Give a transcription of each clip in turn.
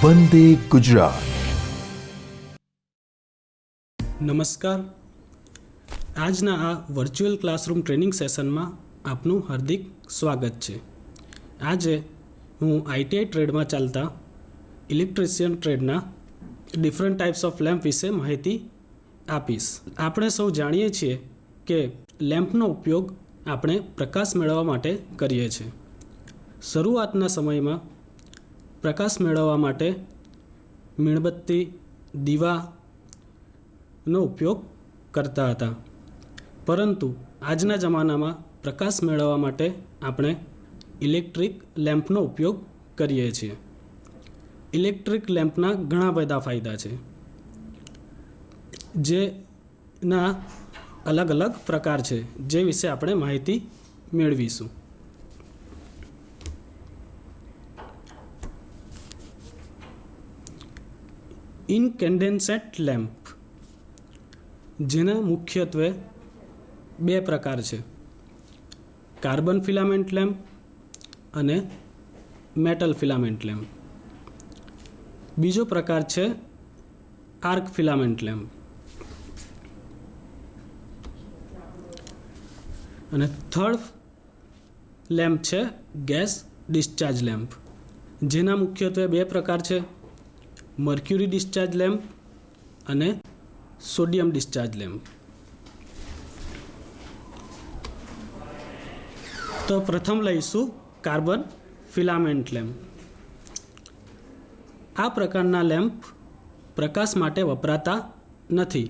વંદે ગુજરાત. નમસ્કાર. આજના આ વર્ચ્યુઅલ ક્લાસરૂમ ટ્રેનિંગ સેશનમાં આપનું હાર્દિક સ્વાગત છે. આજે હું આઈટીઆઈ ટ્રેડમાં ચાલતા ઇલેક્ટ્રિશિયન ટ્રેડના ડિફરન્ટ ટાઈપ્સ ઓફ લેમ્પ વિશે માહિતી આપીશ. આપણે સૌ જાણીએ છીએ કે લેમ્પનો ઉપયોગ આપણે પ્રકાશ મેળવવા માટે કરીએ છીએ. શરૂઆતના સમયમાં પ્રકાશ મેળવવા માટે મીણબત્તી, દીવાનો ઉપયોગ કરતા હતા, પરંતુ આજના જમાનામાં પ્રકાશ મેળવવા માટે આપણે ઇલેક્ટ્રિક લેમ્પનો ઉપયોગ કરીએ છીએ. ઇલેક્ટ્રિક લેમ્પના ઘણા બધા ફાયદા છે, જેના અલગ અલગ પ્રકાર છે, જે વિશે આપણે માહિતી મેળવીશું. ઇનકેન્ડેન્સેન્ટ લેમ્પ, જેના મુખ્યત્વે બે પ્રકાર છે: કાર્બન ફિલામેન્ટ લેમ્પ અને મેટલ ફિલામેન્ટ લેમ્પ. બીજો પ્રકાર છે આર્ક ફિલામેન્ટ લેમ્પ. અને થર્ડ લેમ્પ છે ગેસ ડિસ્ચાર્જ લેમ્પ, જેના મુખ્યત્વે બે પ્રકાર છે: મર્ક્યુરી ડિસ્ચાર્જ લેમ્પ અને સોડિયમ ડિસ્ચાર્જ લેમ્પ. તો પ્રથમ લઈશું કાર્બન ફિલામેન્ટ લેમ્પ. આ પ્રકારના લેમ્પ પ્રકાશ માટે વપરાતા નથી,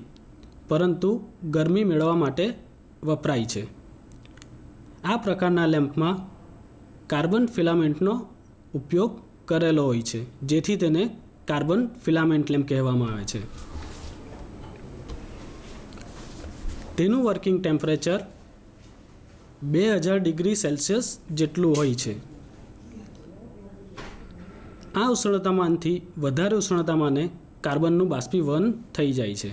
પરંતુ ગરમી મેળવવા માટે વપરાય છે. આ પ્રકારના લેમ્પમાં કાર્બન ફિલામેન્ટનો ઉપયોગ કરેલો હોય છે, જેથી તેને કાર્બન ફિલામેન્ટ લેમ્પ કહેવામાં આવે છે. તેનું વર્કિંગ ટેમ્પરેચર 2000 ડિગ્રી સેલ્સિયસ જેટલું હોય છે. આ ઉષ્ણતામાનથી વધારે ઉષ્ણતામાને કાર્બનનું બાષ્પીભવન થઈ જાય છે.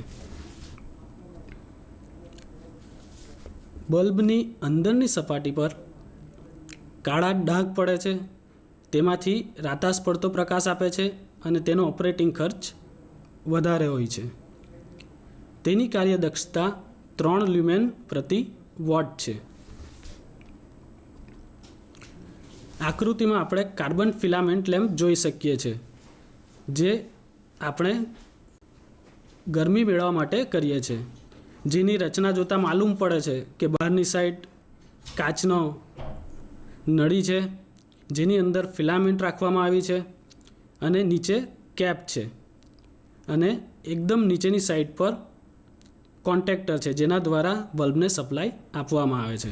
બલ્બની અંદરની સપાટી પર કાળા ડાઘ પડે છે, તેમાંથી રાતાશ પડતો પ્રકાશ આપે છે અને તેનો ઓપરેટિંગ ખર્ચ વધારે હોય છે. તેની કાર્યદક્ષતા 3 લ્યુમેન પ્રતિ વોટ છે. આકૃતિમાં આપણે કાર્બન ફિલામેન્ટ લેમ્પ જોઈ શકીએ છીએ, જે આપણે ગરમી મેળવવા માટે કરીએ છીએ. જેની રચના જોતાં માલુમ પડે છે કે બહારની સાઈડ કાચનો નળી છે, જેની અંદર ફિલામેન્ટ રાખવામાં આવી છે, અને નીચે કેપ છે, અને એકદમ નીચેની સાઈડ પર કોન્ટેક્ટર છે, જેના દ્વારા બલ્બને સપ્લાય આપવામાં આવે છે.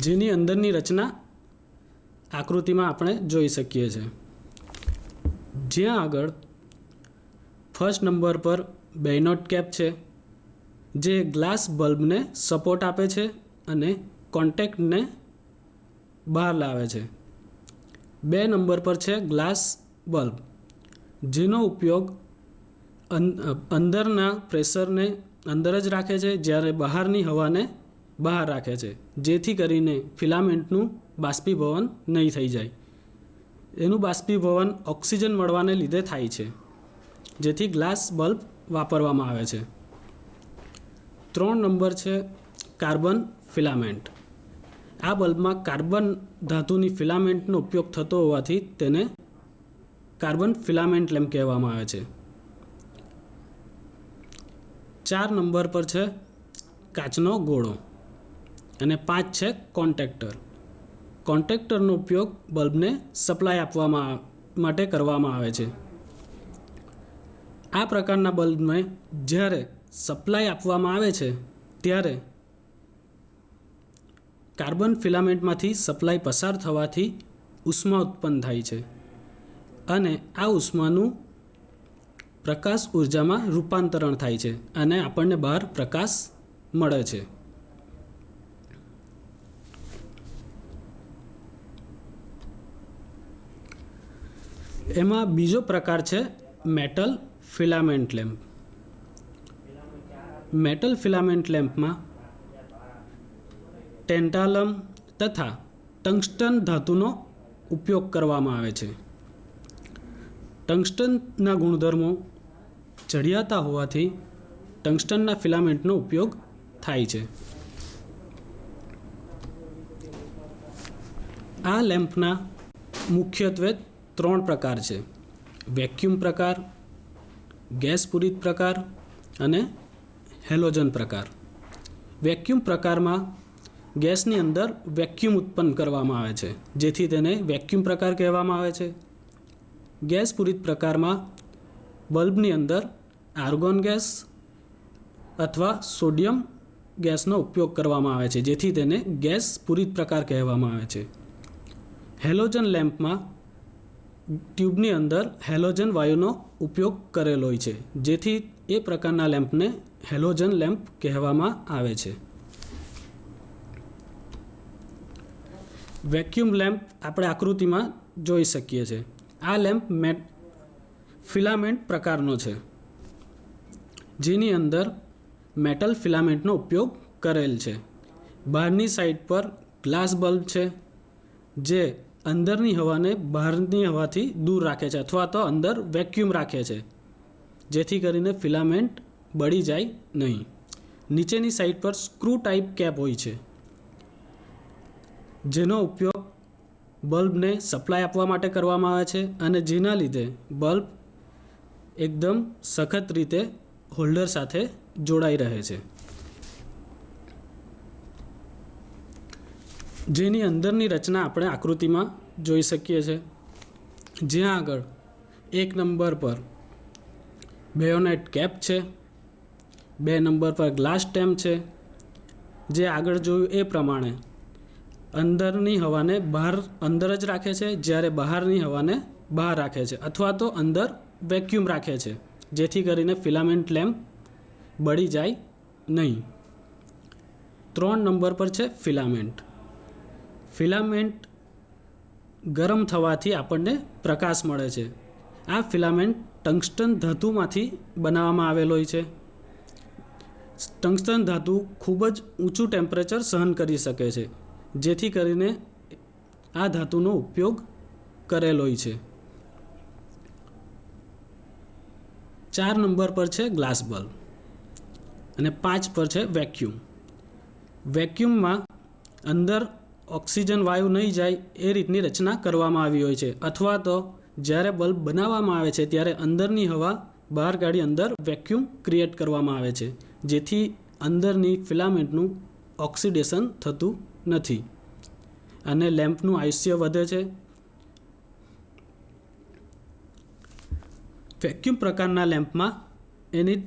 જેની અંદરની રચના આકૃતિમાં આપણે જોઈ શકીએ છીએ. જ્યાં આગળ ફર્સ્ટ નંબર પર બેનોટ કેપ છે, જે ગ્લાસ બલ્બને સપોર્ટ આપે છે અને કોન્ટેક્ટને બહાર લાવે છે. 2 નંબર પર છે ગ્લાસ બલ્બ, જેનો ઉપયોગ અંદરના પ્રેશરને અંદર જ રાખે છે, જ્યારે બહારની હવાને બહાર રાખે છે, જેથી કરીને ફિલામેન્ટનું બાષ્પીભવન નહીં થઈ જાય. એનું બાષ્પીભવન ઓક્સિજન મળવાને લીધે થાય છે, જેથી ગ્લાસ બલ્બ વાપરવામાં આવે છે. 3 નંબર છે કાર્બન ફિલામેન્ટ. આ બલ્બમાં કાર્બન ધાતુની ફિલામેન્ટનો ઉપયોગ થતો હોવાથી તેને કાર્બન ફિલામેન્ટ લેમ્પ કહેવામાં આવે છે. 4 નંબર પર છે કાચનો ગોળો, અને 5 છે કોન્ટેક્ટર. કોન્ટેક્ટરનો ઉપયોગ બલ્બને સપ્લાય આપવા માટે કરવામાં આવે છે. આ પ્રકારના બલ્બને જ્યારે સપ્લાય આપવામાં આવે છે, ત્યારે કાર્બન ફિલામેન્ટમાંથી સપ્લાય પસાર થવાથી ઉષ્મા ઉત્પન્ન થાય છે, અને આ ઉષ્માનું પ્રકાશ ઉર્જામાં રૂપાંતરણ થાય છે, અને આપણને બહાર પ્રકાશ મળે છે. એમાં બીજો પ્રકાર છે metal filament lamp. Metal filament લેમ્પમાં ટેન્ટાલમ તથા ટંગસ્ટન ધાતુનો ઉપયોગ કરવામાં આવે છે. ટંગસ્ટનના ગુણધર્મો ચઢિયાતા હોવાથી ટંગસ્ટનના ફિલામેન્ટનો ઉપયોગ થાય છે. આ લેમ્પના મુખ્યત્વે 3 પ્રકાર છે: વેક્યુમ પ્રકાર, ગેસ પૂરિત પ્રકાર અને હેલોજન પ્રકાર. વેક્યુમ પ્રકારમાં ગેસની અંદર વેક્યુમ ઉત્પન્ન કરવામાં આવે છે, જેથી તેને વેક્યુમ પ્રકાર કહેવામાં આવે છે. ગેસ પૂરિત પ્રકારમાં બલ્બની અંદર આર્ગોન ગેસ અથવા સોડિયમ ગેસનો ઉપયોગ કરવામાં આવે છે, જેથી તેને ગેસ પૂરિત પ્રકાર કહેવામાં આવે છે. હેલોજન લેમ્પમાં ટ્યુબની અંદર હેલોજન વાયુનો ઉપયોગ કરેલો હોય છે, જેથી એ પ્રકારના લેમ્પને હેલોજન લેમ્પ કહેવામાં આવે છે. વેક્યુમ લેમ્પ આપણે આકૃતિમાં જોઈ શકીએ છીએ. આ લેમ્પ ફિલામેન્ટ પ્રકારનો છે, જેની અંદર મેટલ ફિલામેન્ટનો ઉપયોગ કરેલ છે. બહારની સાઈડ પર ગ્લાસ બલ્બ છે, જે અંદરની હવાને બહારની હવાથી દૂર રાખે છે અથવા તો અંદર વેક્યુમ રાખે છે, જેથી કરીને ફિલામેન્ટ બળી જાય નહીં. નીચેની સાઈડ પર સ્ક્રૂ ટાઈપ કેપ હોય છે, જેનો ઉપયોગ બલ્બને સપ્લાય આપવા માટે કરવામાં આવે છે અને જેના લીધે બલ્બ એકદમ સખત રીતે હોલ્ડર સાથે જોડાઈ રહે છે. જેની અંદરની રચના આપણે આકૃતિમાં જોઈ શકીએ છીએ. જ્યાં આગળ 1 નંબર પર બેયોનેટ કેપ છે, 2 નંબર પર ગ્લાસ ટેમ્પ છે. જે આગળ જોયું એ પ્રમાણે અંદરની હવાને બહાર અંદર જ રાખે છે, જ્યારે બહારની હવાને બહાર રાખે છે અથવા તો અંદર વેક્યુમ રાખે છે, જેથી કરીને ફિલામેન્ટ લેમ્પ બળી જાય નહીં. 3 નંબર પર છે ફિલામેન્ટ. ફિલામેન્ટ ગરમ થવાથી આપણને પ્રકાશ મળે છે. આ ફિલામેન્ટ ટંગસ્ટન ધાતુમાંથી બનાવવામાં આવેલો હોય છે. ટંગસ્ટન ધાતુ ખૂબ જ ઊંચું ટેમ્પરેચર સહન કરી શકે છે, જેથી કરીને આ ધાતુનો ઉપયોગ કરેલો હોય છે. 4 નંબર પર છે ગ્લાસ બલ્બ અને 5 પર છે વેક્યુમ. વેક્યુમમાં અંદર ઓક્સિજન વાયુ નહીં જાય એ રીતની રચના કરવામાં આવી હોય છે, અથવા તો જ્યારે બલ્બ બનાવવામાં આવે છે ત્યારે અંદરની હવા બહાર કાઢી અંદર વેક્યુમ ક્રિએટ કરવામાં આવે છે, જેથી અંદરની ફિલામેન્ટનું ઓક્સિડેશન થતું નથી અને લેમ્પનું આયુષ્ય વધે છે. વેક્યુમ પ્રકારના લેમ્પમાં એની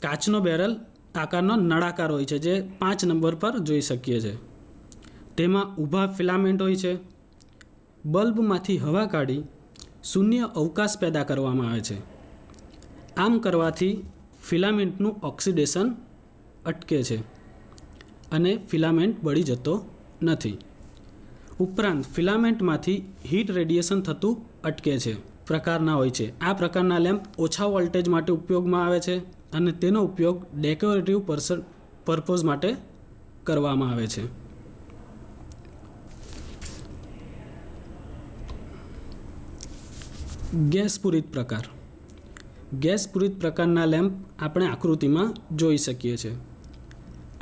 કાચનો બેરલ આકારનો નળાકાર હોય છે, જે 5 નંબર પર જોઈ શકીએ છીએ. તેમાં ઊભા ફિલામેન્ટ હોય છે. બલ્બમાંથી હવા કાઢી શૂન્ય અવકાશ પેદા કરવામાં આવે છે. આમ કરવાથી ફિલામેન્ટનું ઓક્સિડેશન અટકે છે અને ફિલામેન્ટ બળી જતો નથી. ઉપરાંત ફિલામેન્ટમાંથી હીટ રેડિયેશન થતું અટકે છે પ્રકારના હોય છે. આ પ્રકારના લેમ્પ ઓછા વોલ્ટેજ માટે ઉપયોગમાં આવે છે અને તેનો ઉપયોગ ડેકોરેટિવ પર્પઝ માટે કરવામાં આવે છે. ગેસ પૂરિત પ્રકાર. ગેસ પૂરિત પ્રકારના લેમ્પ આપણે આકૃતિમાં જોઈ શકીએ છીએ.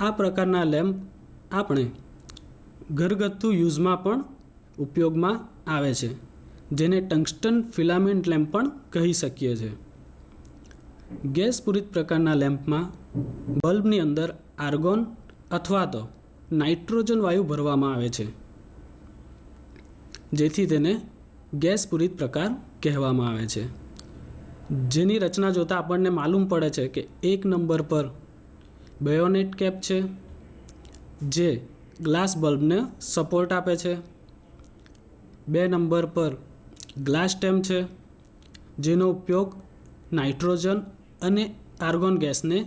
આ પ્રકારના લેમ્પ આપણે ઘરગથ્થુ યુઝમાં પણ ઉપયોગમાં આવે છે, જેને ટંગસ્ટન ફિલામેન્ટ લેમ્પ પણ કહી શકીએ છીએ. ગેસ પૂરિત પ્રકારના લેમ્પમાં બલ્બની અંદર આર્ગોન અથવા તો નાઇટ્રોજન વાયુ ભરવામાં આવે છે, જેથી તેને ગેસ પૂરિત પ્રકાર કહેવામાં આવે છે. જેની રચના જોતાં આપણને માલુમ પડે છે કે 1 નંબર પર બેયોનેટ કેપ છે, જે ગ્લાસ બલ્બને સપોર્ટ આપે છે. 2 નંબર પર ગ્લાસ ટેમ્પ છે, જેનો ઉપયોગ નાઇટ્રોજન અને આર્ગોન ગેસને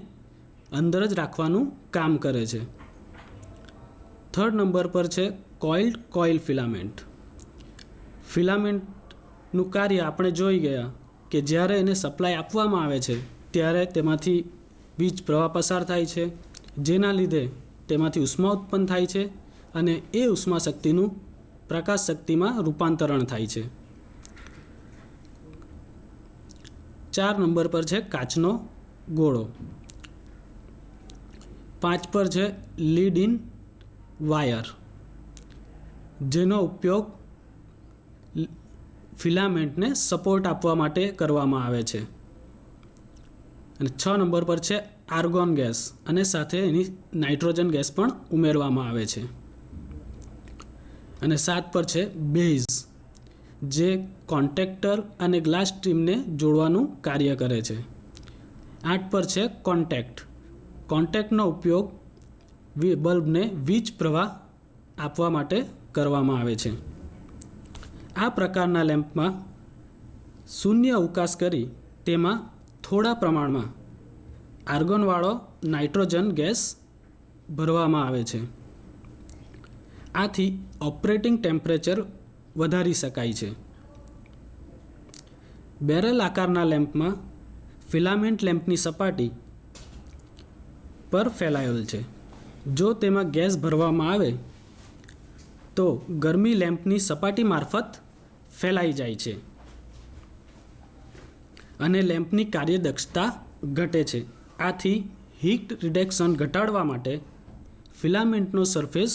અંદર જ રાખવાનું કામ કરે છે. 3rd નંબર પર છે કોઇલ ફિલામેન્ટ. ફિલામેન્ટનું કાર્ય આપણે જોઈ ગયા કે જ્યારે એને સપ્લાય આપવામાં આવે છે ત્યારે તેમાંથી વીજ પ્રવાહ પસાર થાય છે, જેના લીધે તેમાંથી ઉષ્મા ઉત્પન્ન થાય છે અને એ ઉષ્મા શક્તિનું પ્રકાશ શક્તિમાં રૂપાંતરણ થાય છે। 4 નંબર પર છે કાચનો ગોળો। 5 પર છે લીડ ઇન વાયર, જેનો ઉપયોગ ફિલામેન્ટને સપોર્ટ આપવા માટે કરવામાં આવે છે। અને 6 નંબર પર છે આર્ગોન ગેસ, અને સાથે એની નાઇટ્રોજન ગેસ પણ ઉમેરવામાં આવે છે। અને 7 પર છે બેઝ, જે કોન્ટેક્ટર અને ગ્લાસ સ્ટ્રીમને જોડવાનું કાર્ય કરે છે। 8 પર છે કોન્ટેક્ટ। કોન્ટેક્ટનો ઉપયોગ બલ્બને વીજ પ્રવાહ આપવા માટે કરવામાં આવે છે। આ પ્રકારના લેમ્પમાં શૂન્ય અવકાશ કરી તેમાં થોડા પ્રમાણમાં આર્ગોનવાળો નાઇટ્રોજન ગેસ ભરવામાં આવે છે। આથી ઓપરેટિંગ ટેમ્પરેચર વધારી શકાય છે। બેરલ આકારના લેમ્પમાં ફિલામેન્ટ લેમ્પની સપાટી પર ફેલાયેલ છે। જો તેમાં ગેસ ભરવામાં આવે તો ગરમી લેમ્પની સપાટી મારફત ફેલાઈ જાય છે અને લેમ્પની કાર્યદક્ષતા ઘટે છે। આથી હીટ રિડક્શન ઘટાડવા માટે ફિલામેન્ટનો સરફેસ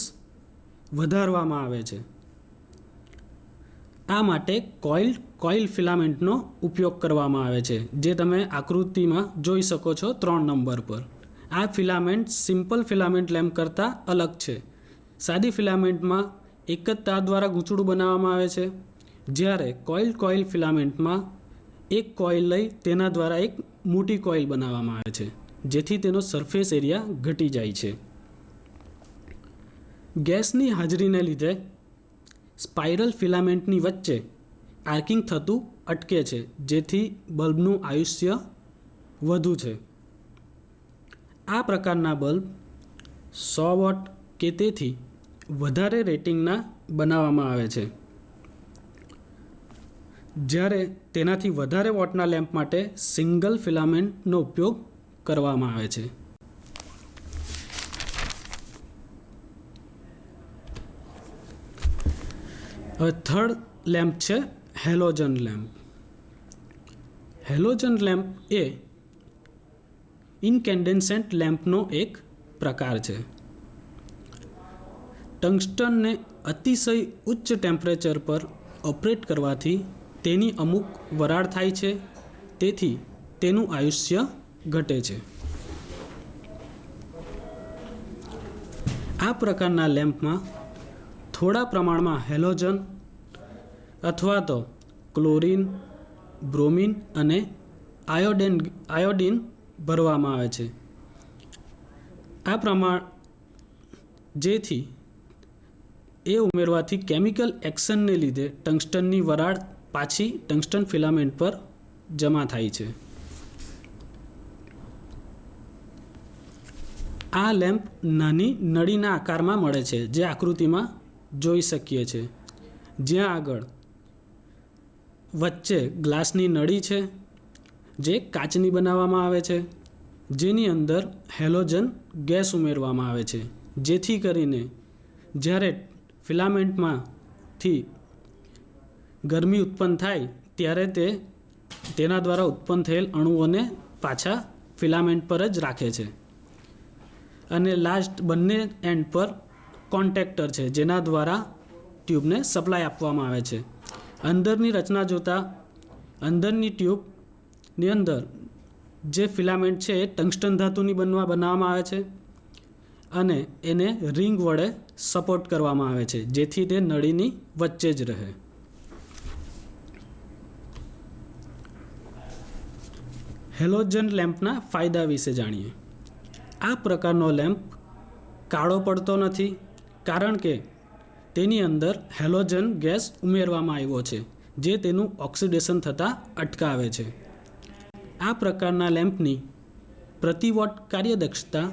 વધારવામાં આવે છે। આ માટે કોઇલ ફિલામેન્ટનો ઉપયોગ કરવામાં આવે છે, જે તમે આકૃતિમાં જોઈ શકો છો 3 નંબર પર। આ ફિલામેન્ટ સિમ્પલ ફિલામેન્ટ લેમ્પ કરતાં અલગ છે। સાદી ફિલામેન્ટમાં એક જ તાર દ્વારા ગૂંચળું બનાવવામાં આવે છે, જ્યારે કોઇલ ફિલામેન્ટમાં એક કોઇલ લઈ તેના દ્વારા એક મોટી કોઇલ બનાવવામાં આવે છે, જેથી તેનો સરફેસ એરિયા ઘટી જાય છે। ગેસની હાજરીને લીધે સ્પાઇરલ ફિલામેન્ટની વચ્ચે આર્કિંગ થતું અટકે છે, જેથી બલ્બનું આયુષ્ય વધુ છે। આ પ્રકારના બલ્બ 100 વોટ કે તેથી વધારે રેટિંગના બનાવવામાં આવે છે, જ્યારે તેનાથી વધારે વોટના લેમ્પ માટે સિંગલ ફિલામેન્ટનો ઉપયોગ કરવામાં આવે છે। હવે થર્ડ લેમ્પ છે હેલોજન લેમ્પ। હેલોજન લેમ્પ એ ઇન્કેન્ડેસન્ટ લેમ્પનો એક પ્રકાર છે। ટંગસ્ટનને અતિશય ઉચ્ચ ટેમ્પરેચર પર ઓપરેટ કરવાથી તેની અમુક વરાળ થાય છે, તેથી તેનું આયુષ્ય ઘટે છે। આ પ્રકારના લેમ્પમાં થોડા પ્રમાણમાં હેલોજન અથવા તો ક્લોરીન, બ્રોમિન અને આયોડિન ભરવામાં આવે છે। આ પ્રમાણ જેથી એ ઉમેરવાથી કેમિકલ એક્શનને લીધે ટંગસ્ટનની વરાળ પાછી ટંગસ્ટન ફિલામેન્ટ પર જમા થાય છે। આ લેમ્પ નાની નળીના આકારમાં મળે છે, જે આકૃતિમાં જોઈ શકીએ છીએ, જ્યાં આગળ વચ્ચે ગ્લાસની નળી છે, જે કાચની બનાવવામાં આવે છે, જેની અંદર હેલોજન ગેસ ઉમેરવામાં આવે છે, જેથી કરીને જ્યારે ફિલામેન્ટમાંથી ગરમી ઉત્પન્ન થાય ત્યારે તેના દ્વારા ઉત્પન્ન થયેલ અણુઓને પાછા ફિલામેન્ટ પર જ રાખે છે। અને લાસ્ટ બંને એન્ડ પર કોન્ટેક્ટર છે, જેના દ્વારા ટ્યુબને સપ્લાય આપવામાં આવે છે। અંદરની રચના જોતાં અંદરની ટ્યુબની અંદર જે ફિલામેન્ટ છે એ ટંગસ્ટન ધાતુની બનાવવામાં આવે છે અને એને રિંગ વડે સપોર્ટ કરવામાં આવે છે, જેથી તે નળીની વચ્ચે જ રહે। હેલોજન લેમ્પના ફાયદા વિશે જાણીએ। આ પ્રકારનો લેમ્પ કાળો પડતો નથી, કારણ કે તેની અંદર હેલોજન ગેસ ઉમેરવામાં આવ્યો છે, જે તેનું ઓક્સિડેશન થતાં અટકાવે છે। આ પ્રકારના લેમ્પની પ્રતિ વોટ કાર્યદક્ષતા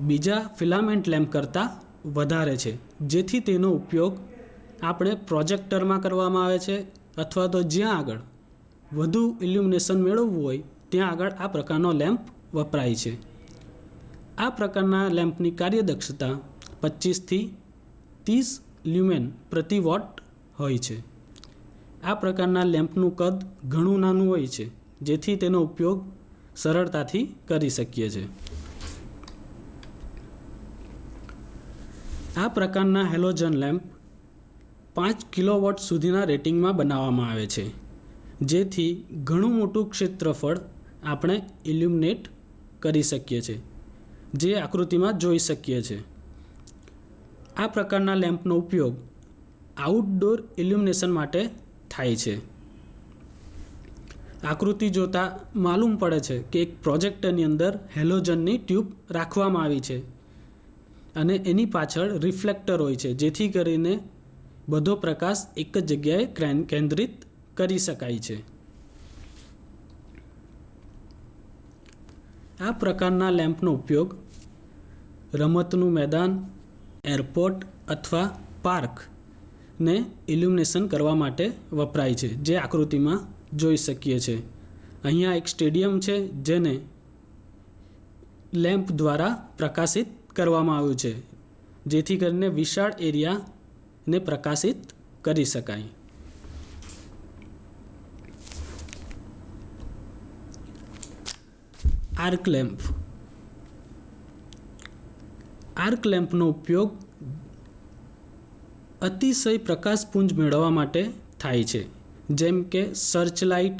બીજા ફિલામેન્ટ લેમ્પ કરતાં વધારે છે, જેથી તેનો ઉપયોગ આપણે પ્રોજેક્ટરમાં કરવામાં આવે છે, અથવા તો જ્યાં આગળ વધુ ઇલ્યુમિનેશન મેળવવું હોય ત્યાં આગળ આ પ્રકારનો લેમ્પ વપરાય છે। આ પ્રકારના લેમ્પની કાર્યદક્ષતા 25 થી 30 લ્યુમેન પ્રતિ વોટ હોય છે. આ પ્રકારના લેમ્પનું કદ ઘણું નાનું હોય છે, જેથી તેનો ઉપયોગ સરળતાથી કરી શકીએ છીએ. આ પ્રકારના હેલોજન લેમ્પ 5 કિલોવોટ સુધીના રેટિંગમાં બનાવવામાં આવે છે, જેથી ઘણું મોટું ક્ષેત્રફળ આપણે ઇલ્યુમિનેટ કરી શકીએ છીએ, જે આકૃતિમાં જોઈ શકીએ છીએ. આ પ્રકારના લેમ્પનો ઉપયોગ આઉટડોર ઇલ્યુમિનેશન માટે થાય છે. આકૃતિ જોતાં માલુમ પડે છે કે એક પ્રોજેક્ટરની અંદર હેલોજનની ટ્યુબ રાખવામાં આવી છે અને એની પાછળ રિફ્લેક્ટર હોય છે, જેથી કરીને બધો પ્રકાશ એક જ જગ્યાએ કેન્દ્રિત કરી શકાય છે. આ પ્રકારના લેમ્પનો ઉપયોગ રમતનું મેદાન, એરપોર્ટ અથવા પાર્કને ઇલ્યુમિનેશન કરવા માટે વપરાય છે, જે આકૃતિમાં જોઈ શકીએ છીએ. અહીંયા એક સ્ટેડિયમ છે, જેને લેમ્પ દ્વારા પ્રકાશિત કરવામાં આવ્યું છે, જેથી કરીને વિશાળ એરિયાને પ્રકાશિત કરી શકાય. Arc lamp. આર્ક લેમ્પનો ઉપયોગ અતિશય પ્રકાશપુંજ મેળવવા માટે થાય છે, જેમ કે સર્ચ લાઇટ,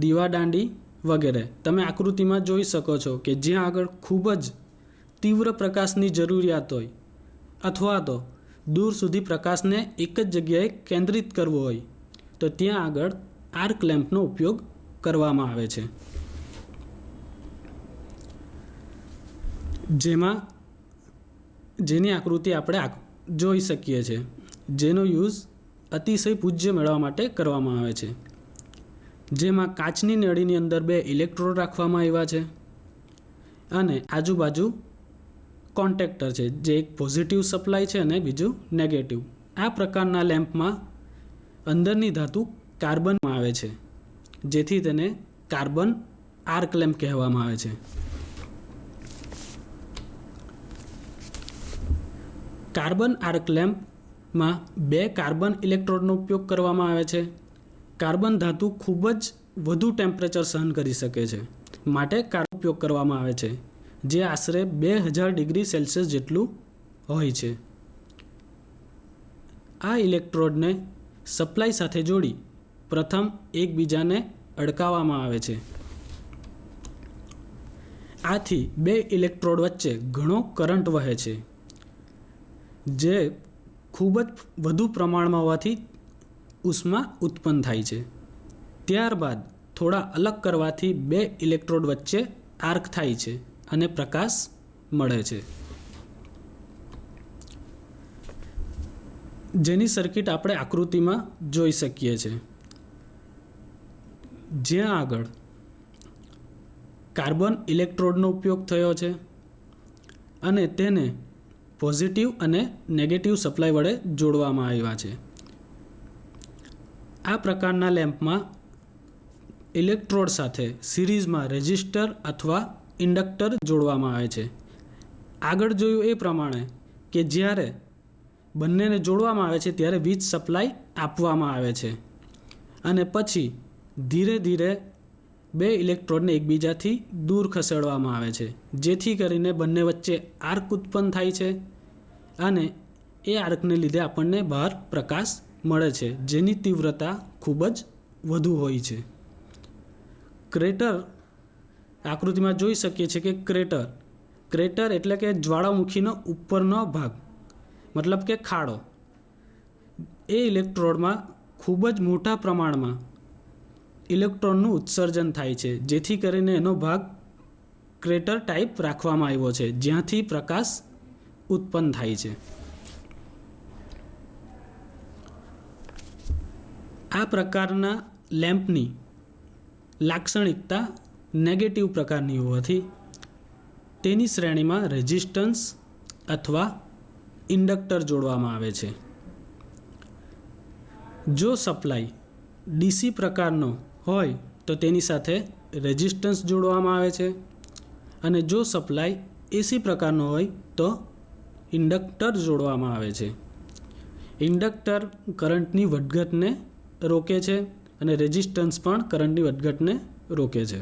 દીવાદાંડી વગેરે. તમે આકૃતિમાં જોઈ શકો છો કે જ્યાં આગળ ખૂબ જ તીવ્ર પ્રકાશની જરૂરિયાત હોય અથવા તો દૂર સુધી પ્રકાશને એક જ જગ્યાએ કેન્દ્રિત કરવો હોય, તો ત્યાં આગળ આર્ક લેમ્પનો ઉપયોગ કરવામાં આવે છે. જેની આકૃતિ આપણે જોઈ શકીએ છીએ, જેનો યુઝ અતિશય પૂજ્ય મેળવવા માટે કરવામાં આવે છે. જેમાં કાચની નળીની અંદર 2 ઇલેક્ટ્રોડ રાખવામાં આવ્યા છે અને આજુબાજુ કોન્ટેક્ટર છે, જે એક પોઝિટિવ સપ્લાય છે અને બીજું નેગેટિવ. આ પ્રકારના લેમ્પમાં અંદરની ધાતુ કાર્બનમાં આવે છે, જેથી તેને કાર્બન આર્ક લેમ્પ કહેવામાં આવે છે. કાર્બન આર્ક લેમ્પમાં 2 કાર્બન ઇલેક્ટ્રોડનો ઉપયોગ કરવામાં આવે છે. કાર્બન ધાતુ ખૂબ જ વધુ ટેમ્પરેચર સહન કરી શકે છે, માટે કાર્બન ઉપયોગ કરવામાં આવે છે, જે આશરે 2000 ડિગ્રી સેલ્સિયસ જેટલું હોય છે. આ ઇલેક્ટ્રોડને સપ્લાય સાથે જોડી પ્રથમ એકબીજાને અડકાવવામાં આવે છે. આથી 2 ઇલેક્ટ્રોડ વચ્ચે ઘણો કરંટ વહે છે, જે ખૂબ જ વધુ પ્રમાણમાં હોવાથી ઉષ્મા ઉત્પન્ન થાય છે. ત્યારબાદ થોડા અલગ કરવાથી 2 ઇલેક્ટ્રોડ વચ્ચે આર્ક થાય છે અને પ્રકાશ મળે છે. જેની સર્કિટ આપણે આકૃતિમાં જોઈ શકીએ છીએ. જ્યાં આગળ કાર્બન ઇલેક્ટ્રોડનો ઉપયોગ થયો છે અને તેને પોઝિટિવ અને નેગેટિવ સપ્લાય વડે જોડવામાં આવ્યા છે. આ પ્રકારના લેમ્પમાં ઇલેક્ટ્રોડ સાથે સિરીઝમાં રેઝિસ્ટર અથવા ઇન્ડક્ટર જોડવામાં આવે છે. આગળ જોયું એ પ્રમાણે કે જ્યારે બંનેને જોડવામાં આવે છે ત્યારે વીજ સપ્લાય આપવામાં આવે છે અને પછી ધીરે ધીરે 2 ઇલેક્ટ્રોડને એકબીજાથી દૂર ખસેડવામાં આવે છે, જેથી કરીને બંને વચ્ચે આર્ક ઉત્પન્ન થાય છે અને એ આર્કને લીધે આપણને બહાર પ્રકાશ મળે છે, જેની તીવ્રતા ખૂબ જ વધુ હોય છે. ક્રેટર આકૃતિમાં જોઈ શકીએ છીએ કે ક્રેટર એટલે કે જ્વાળામુખીનો ઉપરનો ભાગ, મતલબ કે ખાડો. એ ઇલેક્ટ્રોડમાં ખૂબ જ મોટા પ્રમાણમાં ઇલેક્ટ્રોનનું ઉત્સર્જન થાય છે, જેથી કરીને એનો ભાગ ક્રેટર ટાઈપ રાખવામાં આવ્યો છે, જ્યાંથી પ્રકાશ ઉત્પન્ન થાય છે. આ પ્રકારના લેમ્પની લાક્ષણિકતા નેગેટિવ પ્રકારની હોવાથી તેની શ્રેણીમાં રેઝિસ્ટન્સ અથવા ઇન્ડક્ટર જોડવામાં આવે છે. જો સપ્લાય ડીસી પ્રકારનો હોય તો તેની સાથે રેઝિસ્ટન્સ જોડવામાં આવે છે અને જો સપ્લાય એસી પ્રકારનો હોય તો ઇન્ડક્ટર જોડવામાં આવે છે. ઇન્ડક્ટર કરંટની વધઘટને રોકે છે અને રેઝિસ્ટન્સ પણ કરંટની વધઘટને રોકે છે.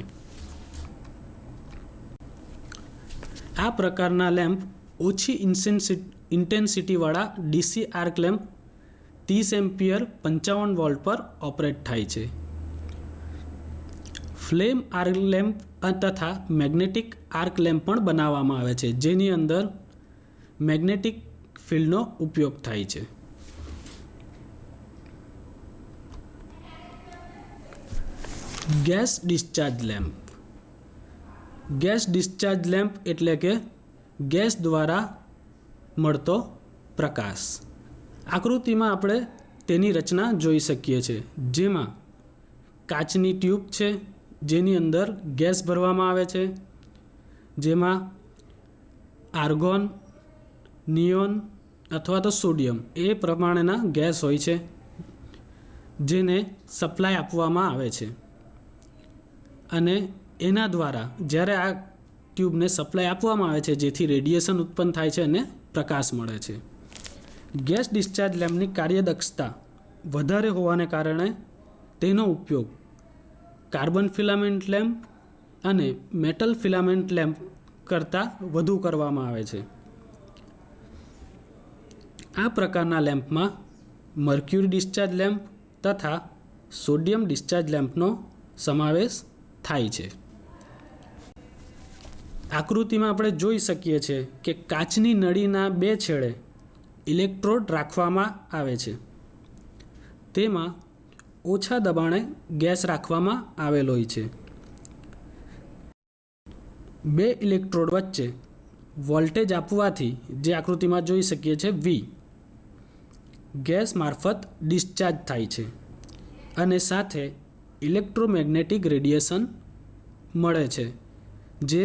આ પ્રકારના લેમ્પ ઓછી ઇન્ટેન્સિટીવાળા DC arc lamp 30 ampere 55 volt પર ઓપરેટ થાય છે. ફ્લેમ આર્ક લેમ્પ તથા મેગ્નેટિક આર્ક લેમ્પ પણ બનાવવામાં આવે છે, જેની અંદર મેગ્નેટિક ફિલ્ડનો ઉપયોગ થાય છે. Gas discharge lamp. Gas discharge lamp એટલે કે ગેસ દ્વારા મળતો પ્રકાશ. આકૃતિમાં આપણે તેની રચના જોઈ શકીએ છીએ, જેમાં કાચની ટ્યુબ છે જેની અંદર ગેસ ભરવામાં આવે છે, જેમાં આર્ગોન, નિયોન અથવા તો સોડિયમ એ પ્રમાણેના ગેસ હોય છે, જેને સપ્લાય આપવામાં આવે છે. અને એના દ્વારા જ્યારે આ ટ્યુબને સપ્લાય આપવામાં આવે છે, જેથી રેડિયેશન ઉત્પન્ન થાય છે અને પ્રકાશ મળે છે. ગેસ ડિસ્ચાર્જ લેમ્પની કાર્યદક્ષતા વધારે હોવાને કારણે તેનો ઉપયોગ કાર્બન ફિલામેન્ટ લેમ્પ અને મેટલ ફિલામેન્ટ લેમ્પ કરતાં વધુ કરવામાં આવે છે. આ પ્રકારના લેમ્પમાં મર્ક્યુરી ડિસ્ચાર્જ લેમ્પ તથા સોડિયમ ડિસ્ચાર્જ લેમ્પનો સમાવેશ થાય છે. આકૃતિમાં આપણે જોઈ શકીએ છીએ કે કાચની નળીના બે છેડે ઇલેક્ટ્રોડ રાખવામાં આવે છે. તેમાં ઓછા દબાણે ગેસ રાખવામાં આવેલો હોય છે. બે ઇલેક્ટ્રોડ વચ્ચે વોલ્ટેજ આપવાથી, જે આકૃતિમાં જોઈ શકીએ છીએ V, ગેસ મારફત ડિસ્ચાર્જ થાય છે અને સાથે ઇલેક્ટ્રોમેગ્નેટિક રેડિયેશન મળે છે, જે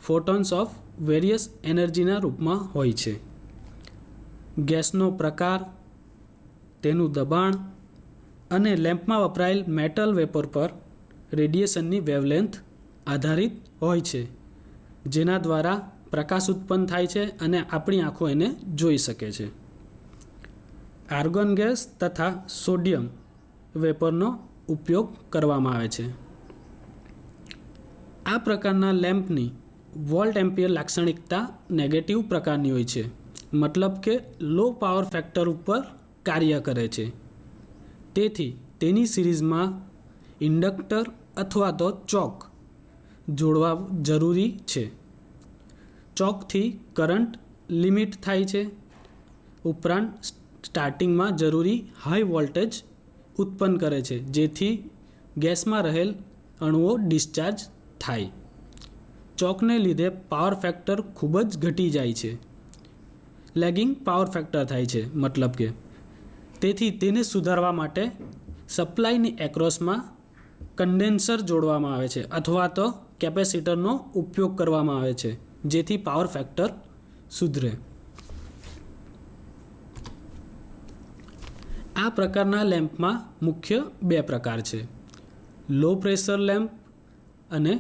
ફોટોન્સ ઓફ વેરિયસ એનર્જીના રૂપમાં હોય છે. ગેસનો પ્રકાર, તેનું દબાણ અને લેમ્પમાં વપરાયેલ મેટલ વેપર પર રેડિયેશનની વેવલેન્થ આધારિત હોય છે, જેના દ્વારા પ્રકાશ ઉત્પન્ન થાય છે અને આપણી આંખો એને જોઈ શકે છે. આર્ગોન ગેસ તથા સોડિયમ વેપરનો ઉપયોગ કરવામાં આવે છે. આ પ્રકારના લેમ્પની વોલ્ટ એમ્પિયર લાક્ષણિકતા નેગેટિવ પ્રકારની હોય છે, મતલબ કે લો પાવર ફેક્ટર ઉપર કાર્ય કરે છે. તેથી તેની સિરીઝમાં ઇન્ડક્ટર અથવા તો ચોક જોડવા જરૂરી છે. ચોકથી કરંટ લિમિટ થાય છે, ઉપરાંત સ્ટાર્ટિંગમાં જરૂરી હાઈ વોલ્ટેજ ઉત્પન્ન કરે છે, જેથી ગેસમાં રહેલ અણુઓ ડિસ્ચાર્જ થાય. ચોકને લીધે પાવર ફેક્ટર ખૂબ જ ઘટી જાય છે, લેગિંગ પાવર ફેક્ટર થાય છે મતલબ કે. તેથી તેને સુધારવા માટે સપ્લાયની એક્રોસમાં કન્ડેન્સર જોડવામાં આવે છે અથવા તો કેપેસિટરનો ઉપયોગ કરવામાં આવે છે, જેથી પાવર ફેક્ટર સુધરે. આ પ્રકારના લેમ્પમાં મુખ્ય બે પ્રકાર છે: લો પ્રેશર લેમ્પ અને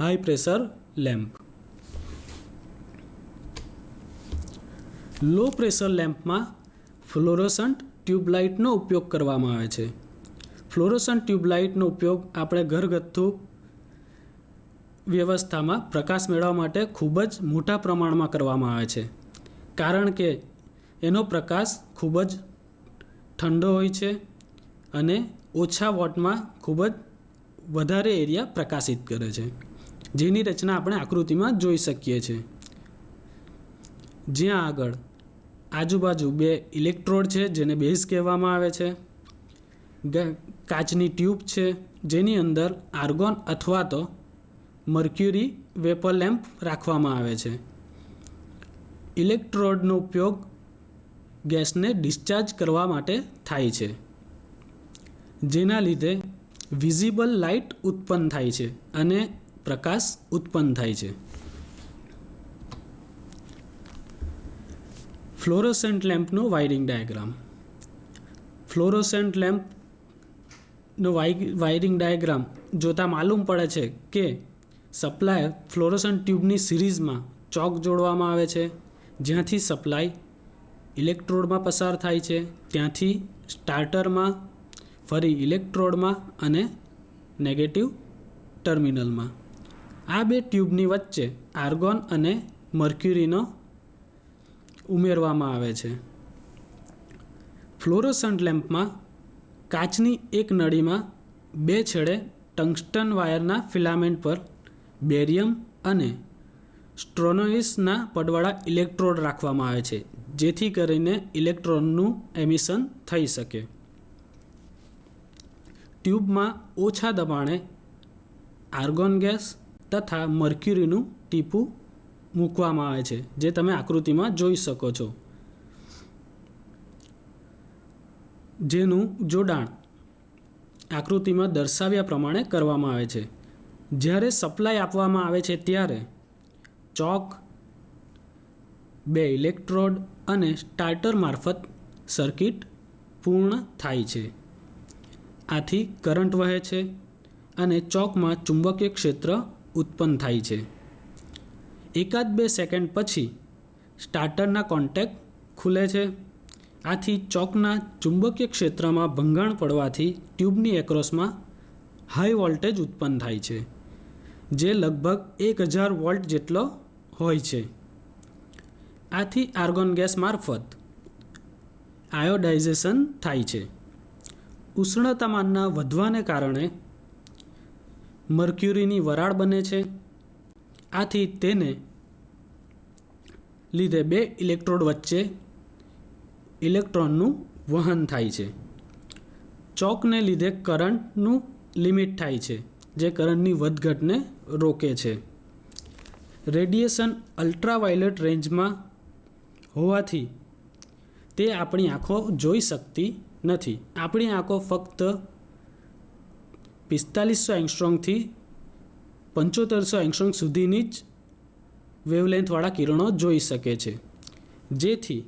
high pressure lamp. Low pressure લેમ્પમાં ફ્લોરોસન્ટ ટ્યુબલાઇટનો ઉપયોગ કરવામાં આવે છે. ફ્લોરોસન્ટ ટ્યુબલાઇટનો ઉપયોગ આપણે ઘરગથ્થુ વ્યવસ્થામાં પ્રકાશ મેળવવા માટે ખૂબ જ મોટા પ્રમાણમાં કરવામાં આવે છે, કારણ કે એનો પ્રકાશ ખૂબ જ ઠંડો હોય છે અને ઓછા વોટમાં ખૂબ જ વધારે એરિયા પ્રકાશિત કરે છે, જેની રચના આપણે આકૃતિમાં જોઈ શકીએ છીએ. જ્યાં આગળ આજુબાજુ બે ઇલેક્ટ્રોડ છે, જેને બેઝ કહેવામાં આવે છે. કાચની ટ્યુબ છે, જેની અંદર આર્ગોન અથવા તો મર્ક્યુરી વેપર લેમ્પ રાખવામાં આવે છે. ઇલેક્ટ્રોડનો ઉપયોગ ગેસને ડિસ્ચાર્જ કરવા માટે થાય છે, જેના લીધે વિઝિબલ લાઇટ ઉત્પન્ન થાય છે અને પ્રકાશ ઉત્પન્ન થાય છે. ફ્લોરોસન્ટ લેમ્પનો વાયરિંગ ડાયાગ્રામ. ફ્લોરોસન્ટ લેમ્પનો વાયરિંગ ડાયાગ્રામ જોતાં માલુમ પડે છે કે સપ્લાય ફ્લોરોસન્ટ ટ્યુબની સિરીઝમાં ચોક જોડવામાં આવે છે, જ્યાંથી સપ્લાય ઇલેક્ટ્રોડમાં પસાર થાય છે, ત્યાંથી સ્ટાર્ટરમાં, ફરી ઇલેક્ટ્રોડમાં અને નેગેટિવ ટર્મિનલમાં. આ બે ટ્યુબની વચ્ચે આર્ગોન અને મર્ક્યુરીનો ઉમેરવામાં આવે છે. ફ્લોરોસન્ટ લેમ્પમાં કાચની એક નળીમાં બે છેડે ટંગસ્ટન વાયરના ફિલામેન્ટ પર બેરિયમ અને સ્ટ્રોનોઇસના પડવાળા ઇલેક્ટ્રોડ રાખવામાં આવે છે, જેથી કરીને ઇલેક્ટ્રોનનું એમિશન થઈ શકે. ટ્યુબમાં ઓછા દબાણે આર્ગોન ગેસ તથા મર્ક્યુરીનું ટીપું મૂકવામાં આવે છે, જે તમે આકૃતિમાં જોઈ શકો છો, જેનું જોડાણ આકૃતિમાં દર્શાવ્યા પ્રમાણે કરવામાં આવે છે. જ્યારે સપ્લાય આપવામાં આવે છે ત્યારે ચોક, બે ઇલેક્ટ્રોડ અને સ્ટાર્ટર મારફત સર્કિટ પૂર્ણ થાય છે. આથી કરંટ વહે છે અને ચોકમાં ચુંબકીય ક્ષેત્ર ઉત્પન્ન થાય છે. એકાદ 2 સેકન્ડ પછી સ્ટાર્ટરના કોન્ટેક્ટ ખુલે છે. આથી ચોકના ચુંબકીય ક્ષેત્રમાં ભંગાણ પડવાથી ટ્યુબની એક્રોસમાં હાઈ વોલ્ટેજ ઉત્પન્ન થાય છે, જે લગભગ 1000 વોલ્ટ જેટલો હોય છે. આથી આર્ગોન ગેસ મારફત આયોડાઇઝેશન થાય છે. ઉષ્ણતામાનના વધવાને કારણે મર્ક્યુરીની વરાળ બને છે. આથી તેને લીધે બે ઇલેક્ટ્રોડ વચ્ચે ઇલેક્ટ્રોનનું વહન થાય છે. ચોકને લીધે કરંટનું લિમિટ થાય છે, જે કરંટની વધઘટને રોકે છે. રેડિયેશન અલ્ટ્રાવાયોલેટ રેન્જમાં હોવાથી તે આપણી આંખો જોઈ શકતી નથી. આપણી આંખો ફક્ત 4500 એંગસ્ટ્રોમથી 7500 એંગસ્ટ્રોમ સુધીની જ વેવલેન્થવાળા કિરણો જોઈ શકે છે. જેથી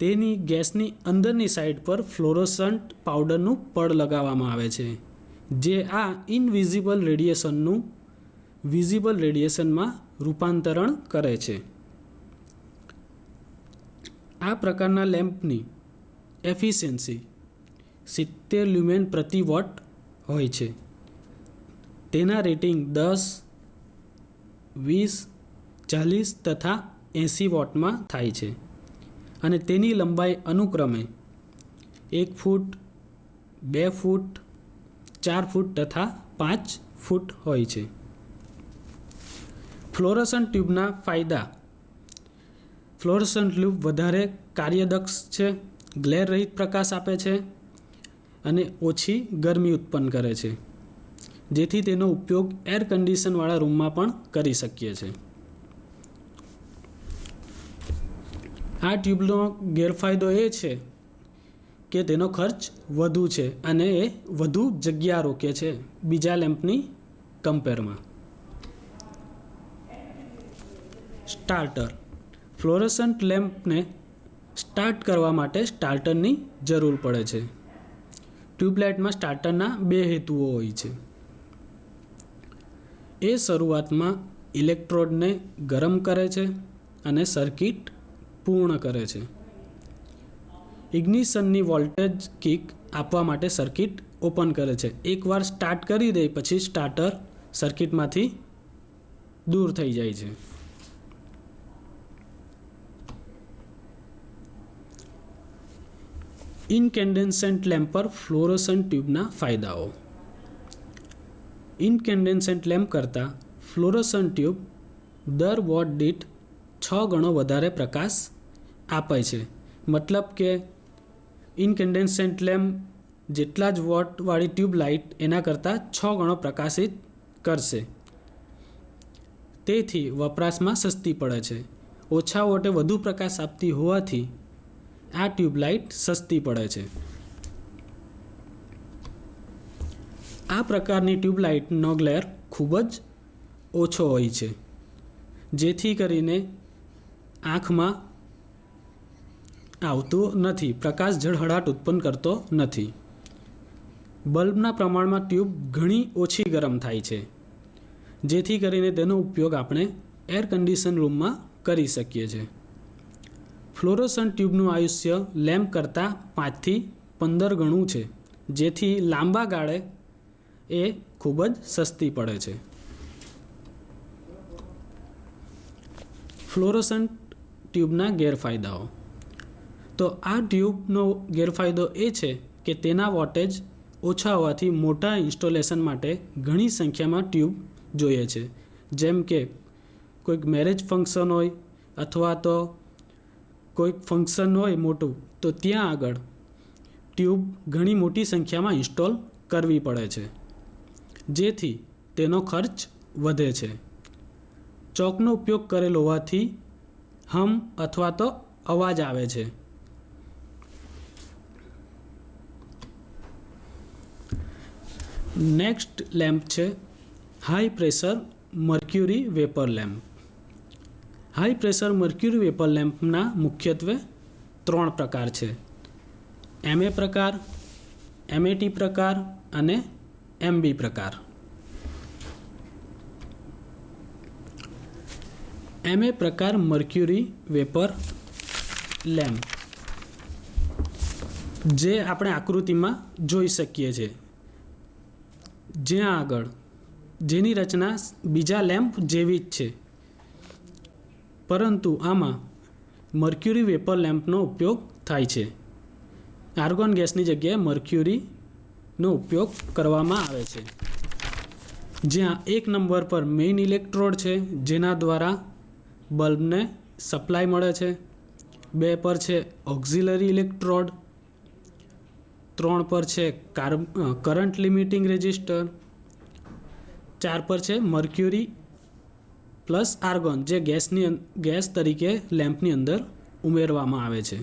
તેની ગેસની અંદરની સાઈડ પર ફ્લોરોસન્ટ પાવડરનું પડ લગાવવામાં આવે છે, જે આ ઇનવિઝિબલ રેડિયેશનનું વિઝિબલ રેડિયેશનમાં રૂપાંતરણ કરે છે. આ પ્રકારના લેમ્પની એફિશિયન્સી 70 લ્યુમેન પ્રતિ વોટ હોય છે. તેના રેટિંગ 10, 20, 40 તથા 80 વોટમાં થાય છે અને તેની લંબાઈ અનુક્રમે 1 ફૂટ, 2 ફૂટ, 4 ફૂટ તથા 5 ફૂટ હોય છે. ફ્લોરોસન્ટ ટ્યુબના ફાયદા. ફ્લોરોસન્ટ ટ્યુબ વધારે કાર્યદક્ષ છે, ગ્લેર રહિત પ્રકાશ આપે છે અને ઓછી ગરમી ઉત્પન્ન કરે છે, જેથી તેનો ઉપયોગ એર કન્ડિશનવાળા રૂમમાં પણ કરી શકીએ છીએ. આ ટ્યુબનો ગેરફાયદો એ છે કે તેનો ખર્ચ વધુ છે અને એ વધુ જગ્યા રોકે છે બીજા લેમ્પની કમ્પેરમાં. સ્ટાર્ટર. ફ્લોરોસન્ટ લેમ્પને સ્ટાર્ટ કરવા માટે સ્ટાર્ટરની જરૂર પડે છે. ટ્યુબલાઇટમાં સ્ટાર્ટરના 2 હેતુઓ હોય છે. એ શરૂઆતમાં ઇલેક્ટ્રોડને ગરમ કરે છે અને સર્કિટ પૂર્ણ કરે છે. ઇગ્નિશનની વોલ્ટેજ કિક આપવા માટે સર્કિટ ઓપન કરે છે. એકવાર સ્ટાર્ટ કરી દે પછી સ્ટાર્ટર સર્કિટમાંથી દૂર થઈ જાય છે. ઇનકેન્ડેસન્ટ લેમ્પ પર ફ્લોરોસન્ટ ટ્યુબના ફાયદાઓ. ઇનકેન્ડેસન્ટ લેમ્પ કરતાં ફ્લોરોસન્ટ ટ્યુબ દર વોટ દીઠ 6 ગણો વધારે પ્રકાશ આપે છે. મતલબ કે ઇનકેન્ડેસન્ટ લેમ્પ જેટલા જ વોટવાળી ટ્યુબ લાઇટ એના કરતાં 6 ગણો પ્રકાશિત કરશે. તેથી વપરાશમાં સસ્તી પડે છે. ઓછા વોટે વધુ પ્રકાશ આપતી હોવાથી આ ટ્યુબલાઇટ સસ્તી પડે છે. આ પ્રકારની ટ્યુબલાઇટનો ગ્લેર ખૂબ જ ઓછો હોય છે, જેથી કરીને આંખમાં આવતો નથી, પ્રકાશ ઝળહળાટ ઉત્પન્ન કરતો નથી. બલ્બના પ્રમાણમાં ટ્યુબ ઘણી ઓછી ગરમ થાય છે, જેથી કરીને તેનો ઉપયોગ આપણે એર કન્ડિશન રૂમમાં કરી શકીએ છીએ. ફ્લોરોસન્ટ ટ્યુબનું આયુષ્ય લેમ્પ કરતાં 5 થી 15 ગણું છે, જેથી લાંબા ગાળે એ ખૂબ જ સસ્તી પડે છે. ફ્લોરોસન્ટ ટ્યુબના ગેરફાયદાઓ. તો આ ટ્યુબનો ગેરફાયદો એ છે કે તેના વોટેજ ઓછા હોવાથી મોટા ઇન્સ્ટોલેશન માટે ઘણી સંખ્યામાં ટ્યુબ જોઈએ છે. જેમ કે કોઈક મેરેજ ફંક્શન હોય અથવા તો કોઈક ફંક્શન હોય મોટું, તો ત્યાં આગળ ટ્યુબ ઘણી મોટી સંખ્યામાં ઇન્સ્ટોલ કરવી પડે છે, જેથી તેનો ખર્ચ વધે છે. ચોકનો ઉપયોગ કરેલ હોવાથી હમ અથવા તો અવાજ આવે છે. નેક્સ્ટ લેમ્પ છે high pressure mercury vapour lamp. High pressure mercury vapour લેમ્પના મુખ્યત્વે 3 પ્રકાર છે: MA પ્રકાર, MAT પ્રકાર અને MB પ્રકાર. MA પ્રકાર મર્ક્યુરી વેપર લેમ્પ જે આપણે આકૃતિમાં જોઈ શકીએ છીએ, જ્યાં આગળ જેની રચના બીજા લેમ્પ જેવી જ છે, પરંતુ આમાં મર્ક્યુરી વેપર લેમ્પનો ઉપયોગ થાય છે. આર્ગોન ગેસની જગ્યાએ મર્ક્યુરીનો ઉપયોગ કરવામાં આવે છે. જ્યાં 1 નંબર પર મેઇન ઇલેક્ટ્રોડ છે, જેના દ્વારા બલ્બને સપ્લાય મળે છે. 2 પર છે ઓક્ઝિલરી ઇલેક્ટ્રોડ. 3 પર છે કરંટ લિમિટિંગ રેઝિસ્ટર. 4 પર છે મર્ક્યુરી પ્લસ આર્ગોન, જે ગેસ તરીકે લેમ્પની અંદર ઉમેરવામાં આવે છે.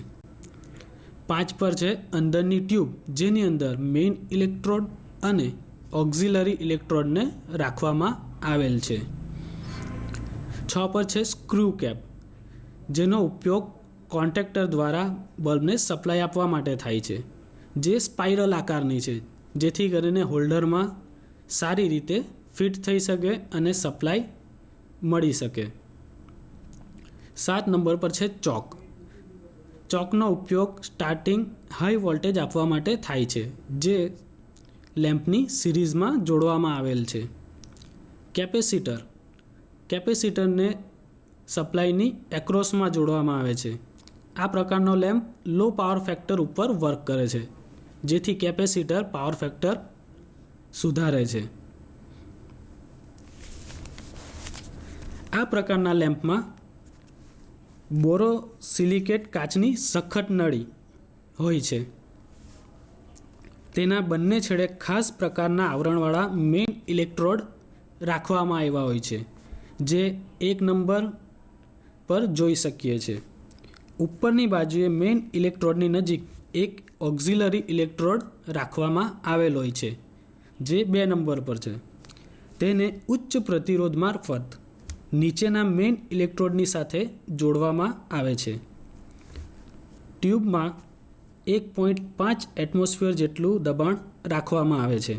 5 પર છે અંદરની ટ્યુબ, જેની અંદર મેઇન ઇલેક્ટ્રોડ અને ઓક્ઝિલરી ઇલેક્ટ્રોડને રાખવામાં આવેલ છે. 6 પર છે સ્ક્રૂ કેપ, જેનો ઉપયોગ કોન્ટેક્ટર દ્વારા બલ્બને સપ્લાય આપવા માટે થાય છે, જે સ્પાઇરલ આકારની છે, જેથી કરીને હોલ્ડરમાં સારી રીતે ફિટ થઈ શકે અને સપ્લાય મળી શકે. 7 નંબર પર છે ચોક. ચોકનો ઉપયોગ સ્ટાર્ટિંગ હાઈ વોલ્ટેજ આપવા માટે થાય છે, જે લેમ્પની સિરીઝમાં જોડવામાં આવેલ છે. કેપેસિટર. કેપેસિટરને સપ્લાયની એક્રોસમાં જોડવામાં આવે છે. આ પ્રકારનો લેમ્પ લો પાવર ફેક્ટર ઉપર વર્ક કરે છે, જેથી કેપેસિટર પાવર ફેક્ટર સુધારે છે. આ પ્રકારના લેમ્પમાં બોરોસિલિકેટ કાચની સખત નળી હોય છે. તેના બંને છેડે ખાસ પ્રકારના આવરણવાળા મેઇન ઇલેક્ટ્રોડ રાખવામાં આવ્યા હોય છે, જે 1 નંબર પર જોઈ શકીએ છીએ. ઉપરની બાજુએ મેઇન ઇલેક્ટ્રોડની નજીક એક ઓક્ઝિલરી ઇલેક્ટ્રોડ રાખવામાં આવેલ હોય છે, જે 2 નંબર પર છે. તેને ઉચ્ચ પ્રતિરોધ મારફત નીચેના મેઇન ઇલેક્ટ્રોડની સાથે જોડવામાં આવે છે. ટ્યુબમાં 1.5 એટમોસ્ફિયર જેટલું દબાણ રાખવામાં આવે છે.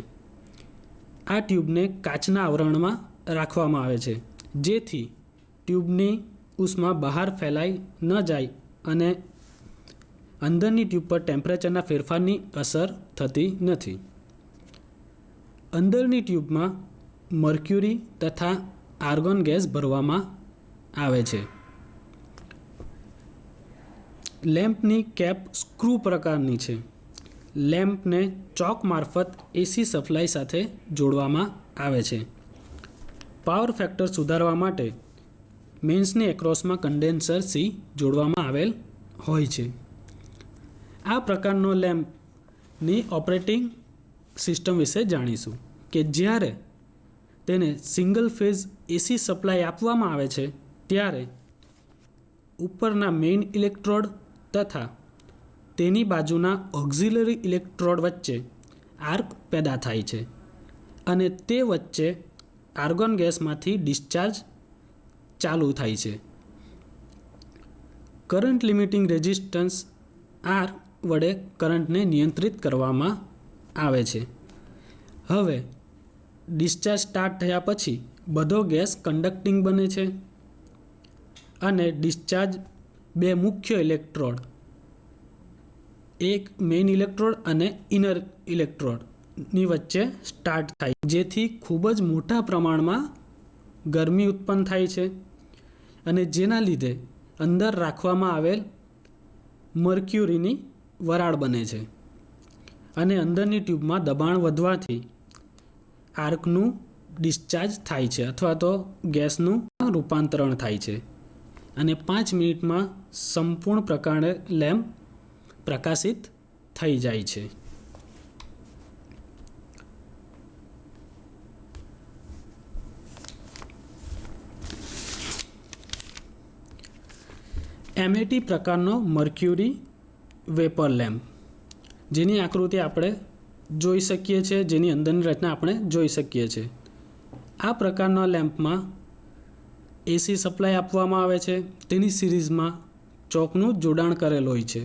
આ ટ્યુબને કાચના આવરણમાં રાખવામાં આવે છે, જેથી ટ્યુબની ઉષ્મા બહાર ફેલાઈ ન જાય અને અંદરની ટ્યુબ પર ટેમ્પરેચરના ફેરફારની અસર થતી નથી. અંદરની ટ્યુબમાં મર્ક્યુરી તથા આર્ગોન ગેસ ભરવામાં આવે છે. લેમ્પની કેપ સ્ક્રૂ પ્રકારની છે. લેમ્પને ચોક મારફત એસી સપ્લાય સાથે જોડવામાં આવે છે. પાવર ફેક્ટર સુધારવા માટે મેન્સની એક્રોસમાં કન્ડેન્સર સી જોડવામાં આવેલ હોય છે. આ પ્રકારનો લેમ્પની ઓપરેટિંગ સિસ્ટમ વિશે જાણીશું કે જ્યારે તેને સિંગલ ફેઝ એસી સપ્લાય આપવામાં આવે છે, ત્યારે ઉપરના મેઇન ઇલેક્ટ્રોડ તથા તેની બાજુના ઓક્ઝિલરી ઇલેક્ટ્રોડ વચ્ચે આર્ક પેદા થાય છે અને તે વચ્ચે આર્ગોન ગેસમાંથી ડિસ્ચાર્જ ચાલુ થાય છે. કરંટ લિમિટિંગ રેઝિસ્ટન્સ આર વડે કરંટને નિયંત્રિત કરવામાં આવે છે. હવે ડિસ્ચાર્જ સ્ટાર્ટ થયા પછી બધો ગેસ કન્ડક્ટિંગ બને છે અને ડિસ્ચાર્જ બે મુખ્ય ઇલેક્ટ્રોડ, એક મેઇન ઇલેક્ટ્રોડ અને ઇનર ઇલેક્ટ્રોડની વચ્ચે સ્ટાર્ટ થાય, જેથી ખૂબ જ મોટા પ્રમાણમાં ગરમી ઉત્પન્ન થાય છે અને જેના લીધે અંદર રાખવામાં આવેલ મર્ક્યુરીની વરાળ બને છે અને અંદરની ટ્યુબમાં દબાણ વધવાથી આર્કનું ડિસ્ચાર્જ થાય છે અથવા તો ગેસનું રૂપાંતરણ થાય છે અને 5 મિનિટમાં સંપૂર્ણ પ્રકારે લેમ્પ પ્રકાશિત થઈ જાય છે. MAT પ્રકારનો મર્ક્યુરી વેપર લેમ્પ, જેની આકૃતિ આપણે જોઈ શકીએ છીએ, જેની અંદરની રચના આપણે જોઈ શકીએ છીએ. આ પ્રકારના લેમ્પમાં એસી સપ્લાય આપવામાં આવે છે. તેની સિરીઝમાં ચોકનું જોડાણ કરેલ હોય છે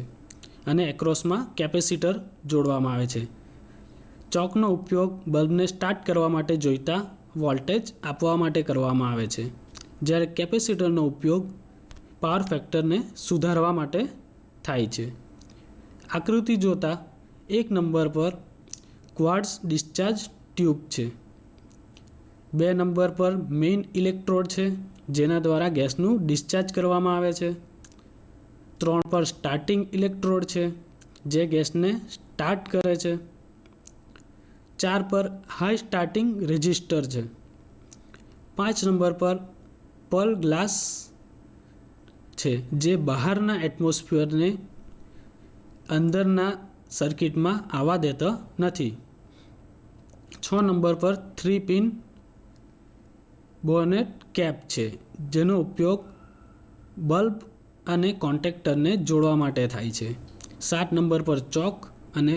અને એક્રોસમાં કેપેસિટર જોડવામાં આવે છે. ચોકનો ઉપયોગ બલ્બને સ્ટાર્ટ કરવા માટે જોઈતા વોલ્ટેજ આપવા માટે કરવામાં આવે છે, જ્યારે કેપેસિટરનો ઉપયોગ પાવર ફેક્ટરને સુધારવા માટે થાય છે. આકૃતિ જોતાં 1 નંબર પર ક્વાર્ટઝ ડિસ્ચાર્જ ટ્યુબ છે, 2 નંબર પર મેઇન ઇલેક્ટ્રોડ છે જેના દ્વારા ગેસનું ડિસ્ચાર્જ કરવામાં આવે છે, 3 પર સ્ટાર્ટિંગ ઇલેક્ટ્રોડ છે જે ગેસને સ્ટાર્ટ કરે છે, 4 પર હાઈ સ્ટાર્ટિંગ રેઝિસ્ટર છે, 5 નંબર પર પર્લ ગ્લાસ છે જે બહારના એટમોસ્ફિયરને અંદરના સર્કિટમાં આવવા દેતો નથી, 6 નંબર પર 3 પિન બોનેટ કેપ છે જેનો ઉપયોગ બલ્બ અને કોન્ટેક્ટરને જોડવા માટે થાય છે, 7 નંબર પર ચોક અને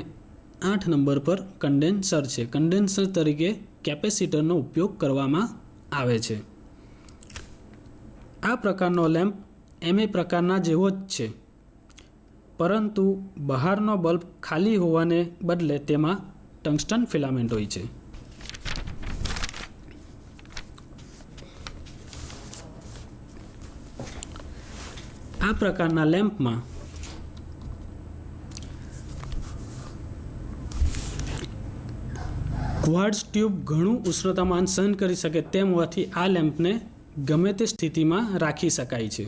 8 નંબર પર કન્ડેન્સર છે. કન્ડેન્સર તરીકે કેપેસિટરનો ઉપયોગ કરવામાં આવે છે. આ પ્રકારનો લેમ્પ MA પ્રકારના જેવો જ છે, પરંતુ બહારનો બલ્બ ખાલી હોવાને બદલે તેમાં ટંગસ્ટન ફિલામેન્ટ હોય છે. આ પ્રકારના લેમ્પમાં ક્વાર્ટઝ ટ્યુબ ઘણું ઉષ્ણતામાન સહન કરી શકે તેમ હોવાથી આ લેમ્પને ગમે તે સ્થિતિમાં રાખી શકાય છે.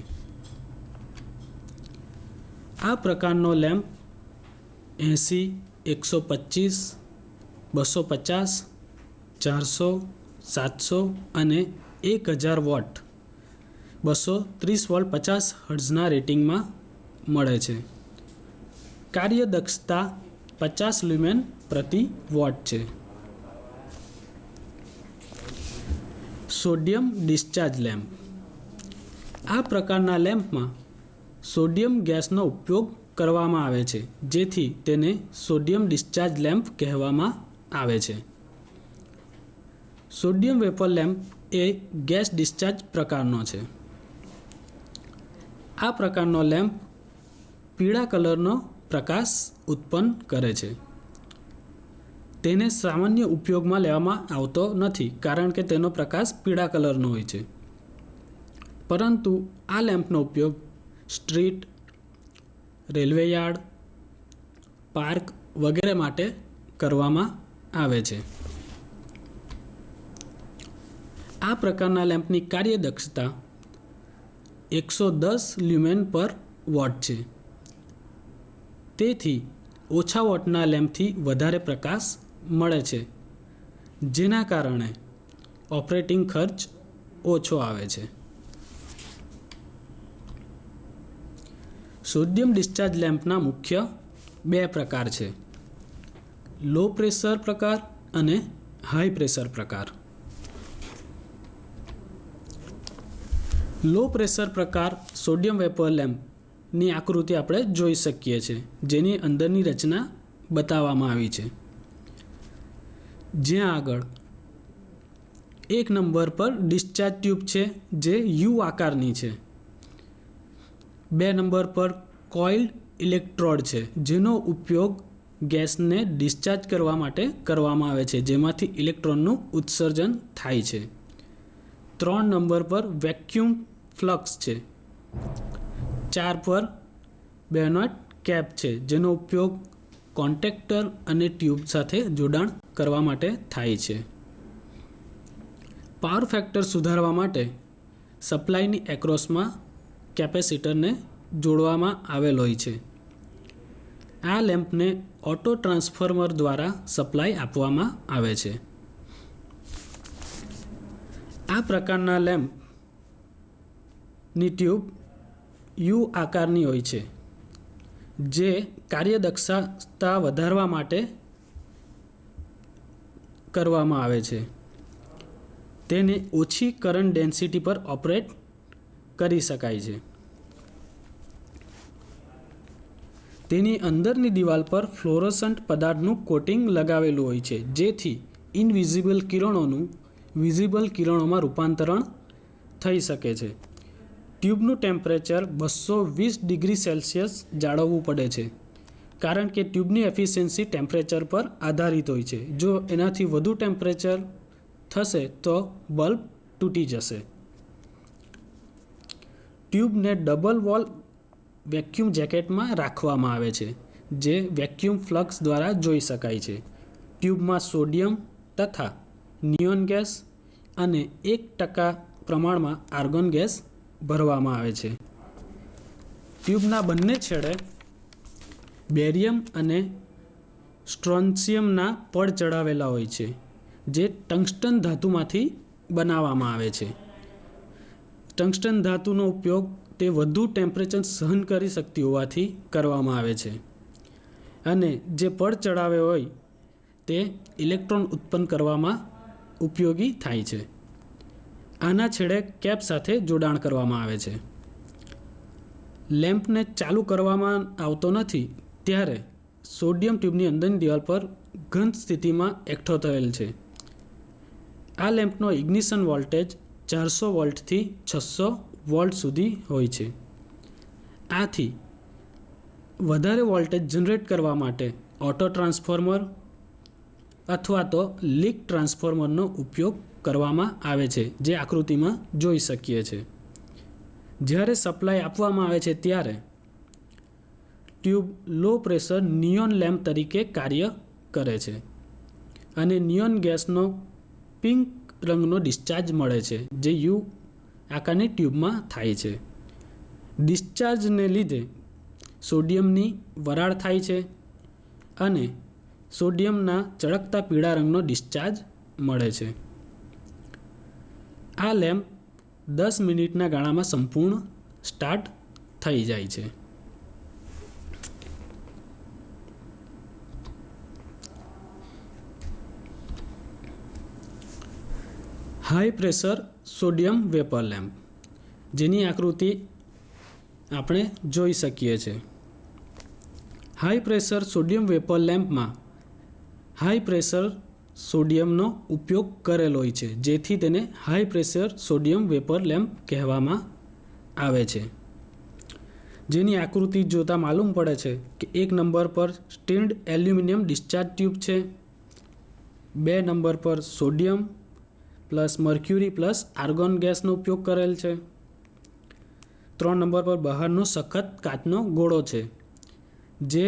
આ પ્રકારનો લેમ્પ 80, 125, 250, 400, 700 અને 1000 વોટ 230 વોલ્ટ 50 હર્ટ્ઝના રેટિંગમાં મળે છે. કાર્યદક્ષતા 50 લ્યુમેન પ્રતિ વોટ છે. Sodium discharge lamp. આ પ્રકારના લેમ્પમાં સોડિયમ ગેસનો ઉપયોગ કરવામાં આવે છે, જેથી તેને સોડિયમ ડિસ્ચાર્જ લેમ્પ કહેવામાં આવે છે. સોડિયમ વેપર લેમ્પ એ ગેસ ડિસ્ચાર્જ પ્રકારનો છે. આ પ્રકારનો લેમ્પ પીળા કલરનો પ્રકાશ ઉત્પન્ન કરે છે. તેને સામાન્ય ઉપયોગમાં લેવામાં આવતો નથી કારણ કે તેનો પ્રકાશ પીળા કલરનો હોય છે, પરંતુ આ લેમ્પનો ઉપયોગ સ્ટ્રીટ, રેલવે યાર્ડ, પાર્ક વગેરે માટે કરવામાં આવે છે. આ પ્રકારના લેમ્પની કાર્યદક્ષતા 110 લ્યુમેન પર વોટ છે. તેથી ઓછા વોટના લેમ્પથી વધારે પ્રકાશ મળે છે, જેના કારણે ઓપરેટિંગ ખર્ચ ઓછો આવે છે. સોડિયમ ડિસ્ચાર્જ લેમ્પના મુખ્ય 2 પ્રકાર છે: લો પ્રેશર પ્રકાર અને હાઈ પ્રેશર પ્રકાર. લો પ્રેશર પ્રકાર સોડિયમ વેપર લેમ્પની આકૃતિ આપણે જોઈ શકીએ છીએ, જેની અંદરની રચના બતાવવામાં આવી છે. જ્યાં આગળ 1 નંબર પર ડિસ્ચાર્જ ટ્યુબ છે જે યુ આકારની છે, 2 નંબર પર કોઇલ્ડ ઇલેક્ટ્રોડ છે જેનો ઉપયોગ ગેસને ડિસ્ચાર્જ કરવા માટે કરવામાં આવે છે, જેમાંથી ઇલેક્ટ્રોનનું ઉત્સર્જન થાય છે. 3 નંબર પર વેક્યુમ ફ્લક્સ છે. 4 પર બેનોટ કેપ છે, જેનો ઉપયોગ કોન્ટેક્ટર અને ટ્યુબ સાથે જોડાણ કરવા માટે થાય છે. પાવર ફેક્ટર સુધારવા માટે સપ્લાયની એક્રોસમાં કેપેસિટરને જોડવામાં આવેલ હોય છે. આ લેમ્પને ઓટો ટ્રાન્સફોર્મર દ્વારા સપ્લાય આપવામાં આવે છે. આ પ્રકારના લેમ્પની ટ્યુબ યુ આકારની હોય છે, જે કાર્યદક્ષતા વધારવા માટે કરવામાં આવે છે. તેને ઓછી કરંટ ડેન્સિટી પર ઓપરેટ કરી શકાય છે. તેની અંદરની દિવાલ પર ફ્લોરોસન્ટ પદાર્થનું કોટિંગ લગાવેલું હોય છે, જેથી ઇનવિઝિબલ કિરણોનું વિઝિબલ કિરણોમાં રૂપાંતરણ થઈ શકે છે. ટ્યુબનું ટેમ્પરેચર 220 ડિગ્રી સેલ્સિયસ જાળવવું પડે છે, કારણ કે ટ્યુબની એફિશિયન્સી ટેમ્પરેચર પર આધારિત હોય છે. જો એનાથી વધુ ટેમ્પરેચર થશે તો બલ્બ તૂટી જશે. ટ્યુબને ડબલ વોલ વેક્યુમ જેકેટમાં રાખવામાં આવે છે, જે વેક્યુમ ફ્લક્સ દ્વારા જોઈ શકાય છે. ટ્યુબમાં સોડિયમ તથા નિયોન ગેસ અને 1% પ્રમાણમાં આર્ગોન ગેસ ભરવામાં આવે છે. ટ્યુબના બંને છેડે બેરિયમ અને સ્ટ્રોન્શિયમના પડ ચડાવેલા હોય છે, જે ટંગસ્ટન ધાતુમાંથી બનાવવામાં આવે છે. ટંગસ્ટન ધાતુનો ઉપયોગ તે વધુ ટેમ્પરેચર સહન કરી શકતી હોવાથી કરવામાં આવે છે, અને જે પડ ચડાવે હોય તે ઇલેક્ટ્રોન ઉત્પન્ન કરવામાં ઉપયોગી થાય છે. આના છેડે કેપ સાથે જોડાણ કરવામાં આવે છે. લેમ્પને ચાલુ કરવામાં આવતો નથી ત્યારે સોડિયમ ટ્યુબની અંદરની દિવાલ પર ઘન સ્થિતિમાં એકઠો થયેલ છે. આ લેમ્પનો ઇગ્નિશન વોલ્ટેજ 400 વોલ્ટથી 600 વોલ્ટ સુધી હોય છે. આથી વધારે વોલ્ટેજ જનરેટ કરવા માટે ઓટો ટ્રાન્સફોર્મર અથવા તો લીક ટ્રાન્સફોર્મરનો ઉપયોગ કરવામાં આવે છે, જે આકૃતિમાં જોઈ શકીએ છીએ. જ્યારે સપ્લાય આપવામાં આવે છે ત્યારે tube low pressure neon lamp તરીકે કાર્ય કરે છે, અને નિયોન ગેસનો પિંક રંગનો ડિસ્ચાર્જ મળે છે, જે યુ આકારની ટ્યુબમાં થાય છે. ડિસ્ચાર્જને લીધે સોડિયમની વરાળ થાય છે અને સોડિયમના ચળકતા પીળા રંગનો ડિસ્ચાર્જ મળે છે. આ લેમ્પ 10 મિનિટના ગાળામાં સંપૂર્ણ સ્ટાર્ટ થઈ જાય છે. High pressure sodium vapour lamp, જેની આકૃતિ આપણે જોઈ શકીએ છીએ. હાઈ પ્રેશર સોડિયમ વેપર લેમ્પમાં હાઈ પ્રેશર સોડિયમનો ઉપયોગ કરેલો હોય છે, જેથી તેને high pressure sodium vapour lamp કહેવામાં આવે છે. જેની આકૃતિ જોતાં માલુમ પડે છે કે 1 નંબર પર સ્ટીન્ડ એલ્યુમિનિયમ ડિસ્ચાર્જ ટ્યુબ છે, 2 નંબર પર sodium plus mercury plus argon ગેસનો ઉપયોગ કરેલ છે, 3 નંબર પર બહારનો સખત કાચનો ગોળો છે, જે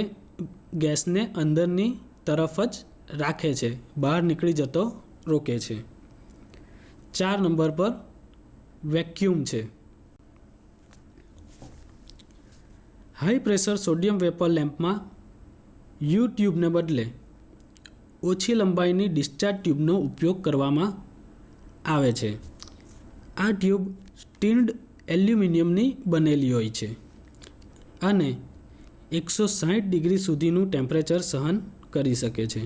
ગેસને અંદરની તરફ જ રાખે છે, બહાર નીકળી જતો રોકે છે. 4 નંબર પર વેક્યુમ છે. હાઈ પ્રેશર સોડિયમ વેપર લેમ્પમાં યુ ટ્યુબને બદલે ઓછી લંબાઈની ડિસ્ચાર્જ ટ્યુબનો ઉપયોગ કરવામાં આવે છે. આ ટ્યુબ સ્ટીન્ડ એલ્યુમિનિયમની બનેલી હોય છે અને 160 ડિગ્રી સુધીનું ટેમ્પરેચર સહન કરી શકે છે.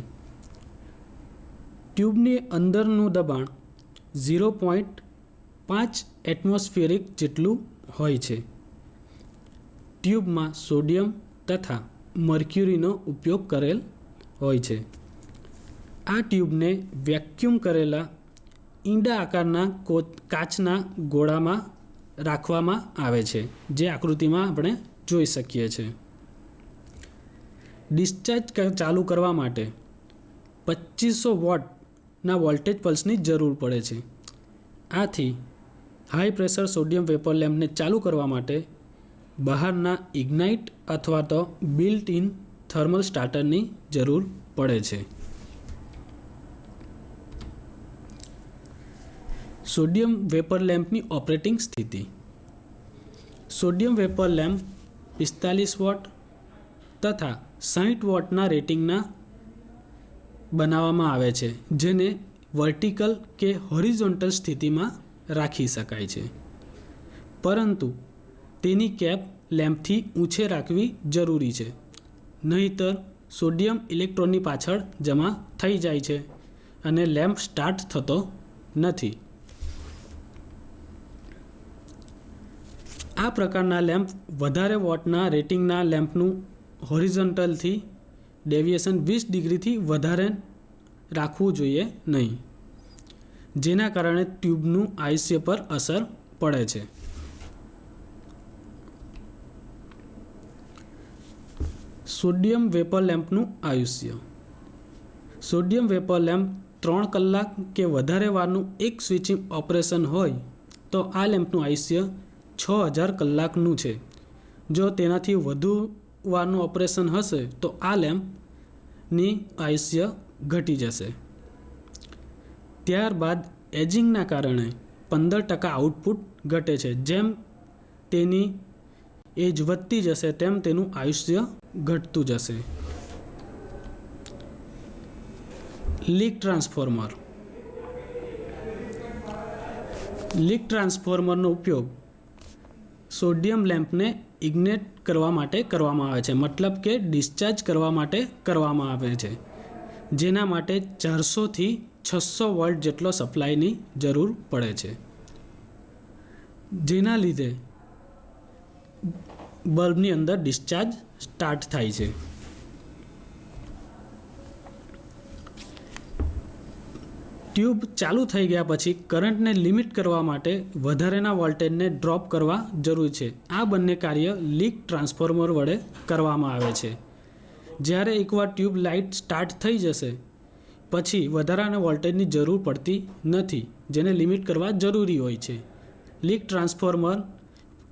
ટ્યુબની અંદરનું દબાણ 0.5 એટમોસ્ફિયરિક જેટલું હોય છે. ટ્યુબમાં સોડિયમ તથા મર્ક્યુરીનો ઉપયોગ કરેલ હોય છે. આ ટ્યુબને વેક્યુમ કરેલા ઈંડા આકારના કાચના ગોળામાં રાખવામાં આવે છે, જે આકૃતિમાં આપણે જોઈ શકીએ છીએ. ડિસ્ચાર્જ ચાલુ કરવા માટે 2500 વોટના વોલ્ટેજ પલ્સની જરૂર પડે છે. આથી હાઈ પ્રેશર સોડિયમ વેપર લેમ્પને ચાલુ કરવા માટે બહારના ઇગ્નાઇટ અથવા તો બિલ્ટ ઇન થર્મલ સ્ટાર્ટરની જરૂર પડે છે. સોડિયમ વેપર લેમ્પની ઓપરેટિંગ સ્થિતિ. સોડિયમ વેપર લેમ્પ 45 વોટ તથા 60 વોટના રેટિંગના બનાવવામાં આવે છે, જેને વર્ટિકલ કે હોરિઝોન્ટલ સ્થિતિમાં રાખી શકાય છે, પરંતુ તેની કેપ લેમ્પથી ઊંચે રાખવી જરૂરી છે, નહીંતર સોડિયમ ઇલેક્ટ્રોનની પાછળ જમા થઈ જાય છે અને લેમ્પ સ્ટાર્ટ થતો નથી. આ પ્રકારના લેમ્પ વધારે વોટના રેટિંગના લેમ્પનું હોરિઝોન્ટલથી ડેવિએશન 20 ડિગ્રીથી વધારે રાખવું જોઈએ નહીં, જેના કારણે ટ્યુબનું આયુષ્ય પર અસર પડે છે. સોડિયમ વેપર લેમ્પનું આયુષ્ય. સોડિયમ વેપર લેમ્પ 3 કલાક કે વધારે વારનું એક સ્વિચિંગ ઓપરેશન હોય તો આ લેમ્પનું આયુષ્ય 6000 કલાકનું છે. જો તેનાથી વધુ વારનું ઓપરેશન હશે તો આ લેમ્પની આયુષ્ય ઘટી જશે. ત્યારબાદ એજિંગના કારણે 15% આઉટપુટ ઘટે છે. જેમ તેની એજ વધતી જશે તેમ તેનું આયુષ્ય ઘટતું જશે. Leak transformer. લીક ટ્રાન્સફોર્મરનો ઉપયોગ સોડિયમ લેમ્પને ઇગ્નેટ કરવા માટે કરવામાં આવે છે, મતલબ કે ડિસ્ચાર્જ કરવા માટે કરવામાં આવે છે, જેના માટે 400થી 600 વોલ્ટ જેટલો સપ્લાયની જરૂર પડે છે, જેના લીધે બલ્બની અંદર ડિસ્ચાર્જ સ્ટાર્ટ થાય છે. ટ્યુબ ચાલુ થઈ ગયા પછી કરંટને લિમિટ કરવા માટે વધારેના વોલ્ટેજને ડ્રોપ કરવા જરૂરી છે. આ બંને કાર્ય લીક ટ્રાન્સફોર્મર વડે કરવામાં આવે છે. જ્યારે એકવાર ટ્યુબ લાઇટ સ્ટાર્ટ થઈ જશે પછી વધારાના વોલ્ટેજની જરૂર પડતી નથી, જેને લિમિટ કરવા જરૂરી હોય છે. લીક ટ્રાન્સફોર્મર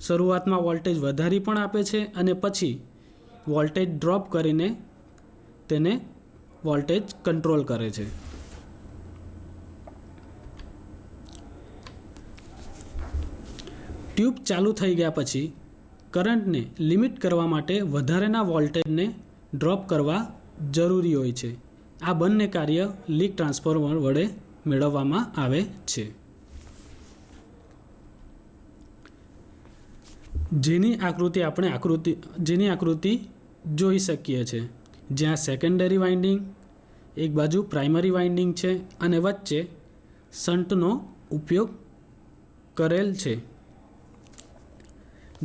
શરૂઆતમાં વોલ્ટેજ વધારી પણ આપે છે અને પછી વોલ્ટેજ ડ્રોપ કરીને તેને વોલ્ટેજ કંટ્રોલ કરે છે. ટ્યુબ ચાલુ થઈ ગયા પછી કરંટને લિમિટ કરવા માટે વધારેના વોલ્ટેજને ડ્રોપ કરવા જરૂરી હોય છે. આ બંને કાર્ય લીક ટ્રાન્સફોર્મર વડે મેળવવામાં આવે છે. જેની આકૃતિ જોઈ શકીએ છીએ, જ્યાં સેકન્ડરી વાઇન્ડિંગ, એક બાજુ પ્રાઇમરી વાઇન્ડિંગ છે અને વચ્ચે શન્ટનો ઉપયોગ કરેલ છે,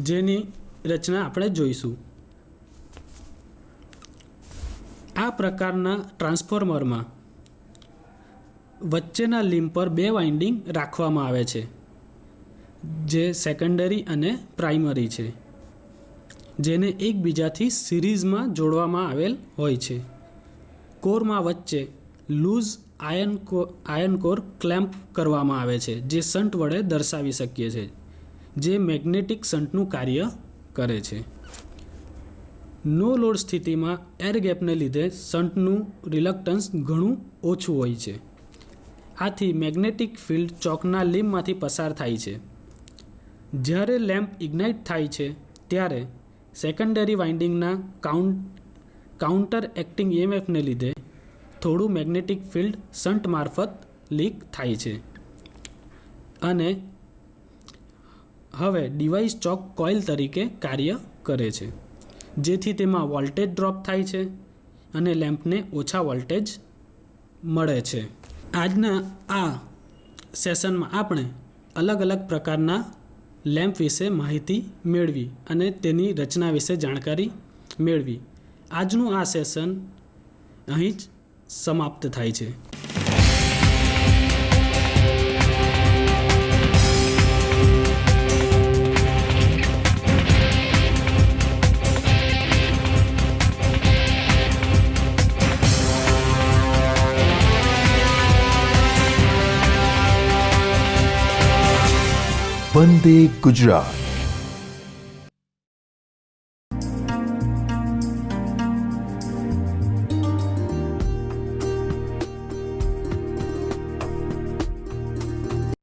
જેની રચના આપણે જોઈશું. આ પ્રકારના ટ્રાન્સફોર્મરમાં વચ્ચેના લીંબ પર 2 વાઇન્ડિંગ રાખવામાં આવે છે, જે સેકન્ડરી અને પ્રાઇમરી છે, જેને એકબીજાથી સિરીઝમાં જોડવામાં આવેલ હોય છે. કોરમાં વચ્ચે લૂઝ આયન કોર ક્લેમ્પ કરવામાં આવે છે, જે શન્ટ વડે દર્શાવી શકીએ છીએ, જે મેગ્નેટિક શન્ટનું કાર્ય કરે છે. નો લોડ સ્થિતિમાં એર ગેપને લીધે શન્ટનું રિલક્ટન્સ ઘણું ઓછું હોય છે. આથી મેગ્નેટિક ફિલ્ડ ચોકના લીંબમાંથી પસાર થાય છે. જ્યારે લેમ્પ ઇગ્નાઇટ થાય છે ત્યારે સેકન્ડરી વાઇન્ડિંગના કાઉન્ટર એક્ટિંગ EMFને લીધે થોડું મેગ્નેટિક ફિલ્ડ શન્ટ મારફત લીક થાય છે અને હવે ડિવાઇસ ચોક કોઇલ તરીકે કાર્ય કરે છે, જેથી તેમાં વોલ્ટેજ ડ્રોપ થાય છે અને લેમ્પને ઓછા વોલ્ટેજ મળે છે. આજના આ સેશનમાં આપણે અલગ અલગ પ્રકારના લેમ્પ વિશે માહિતી મેળવી અને તેની રચના વિશે જાણકારી મેળવી. આજનું આ સેશન અહીં જ સમાપ્ત થાય છે. વંદે ગુજરાત.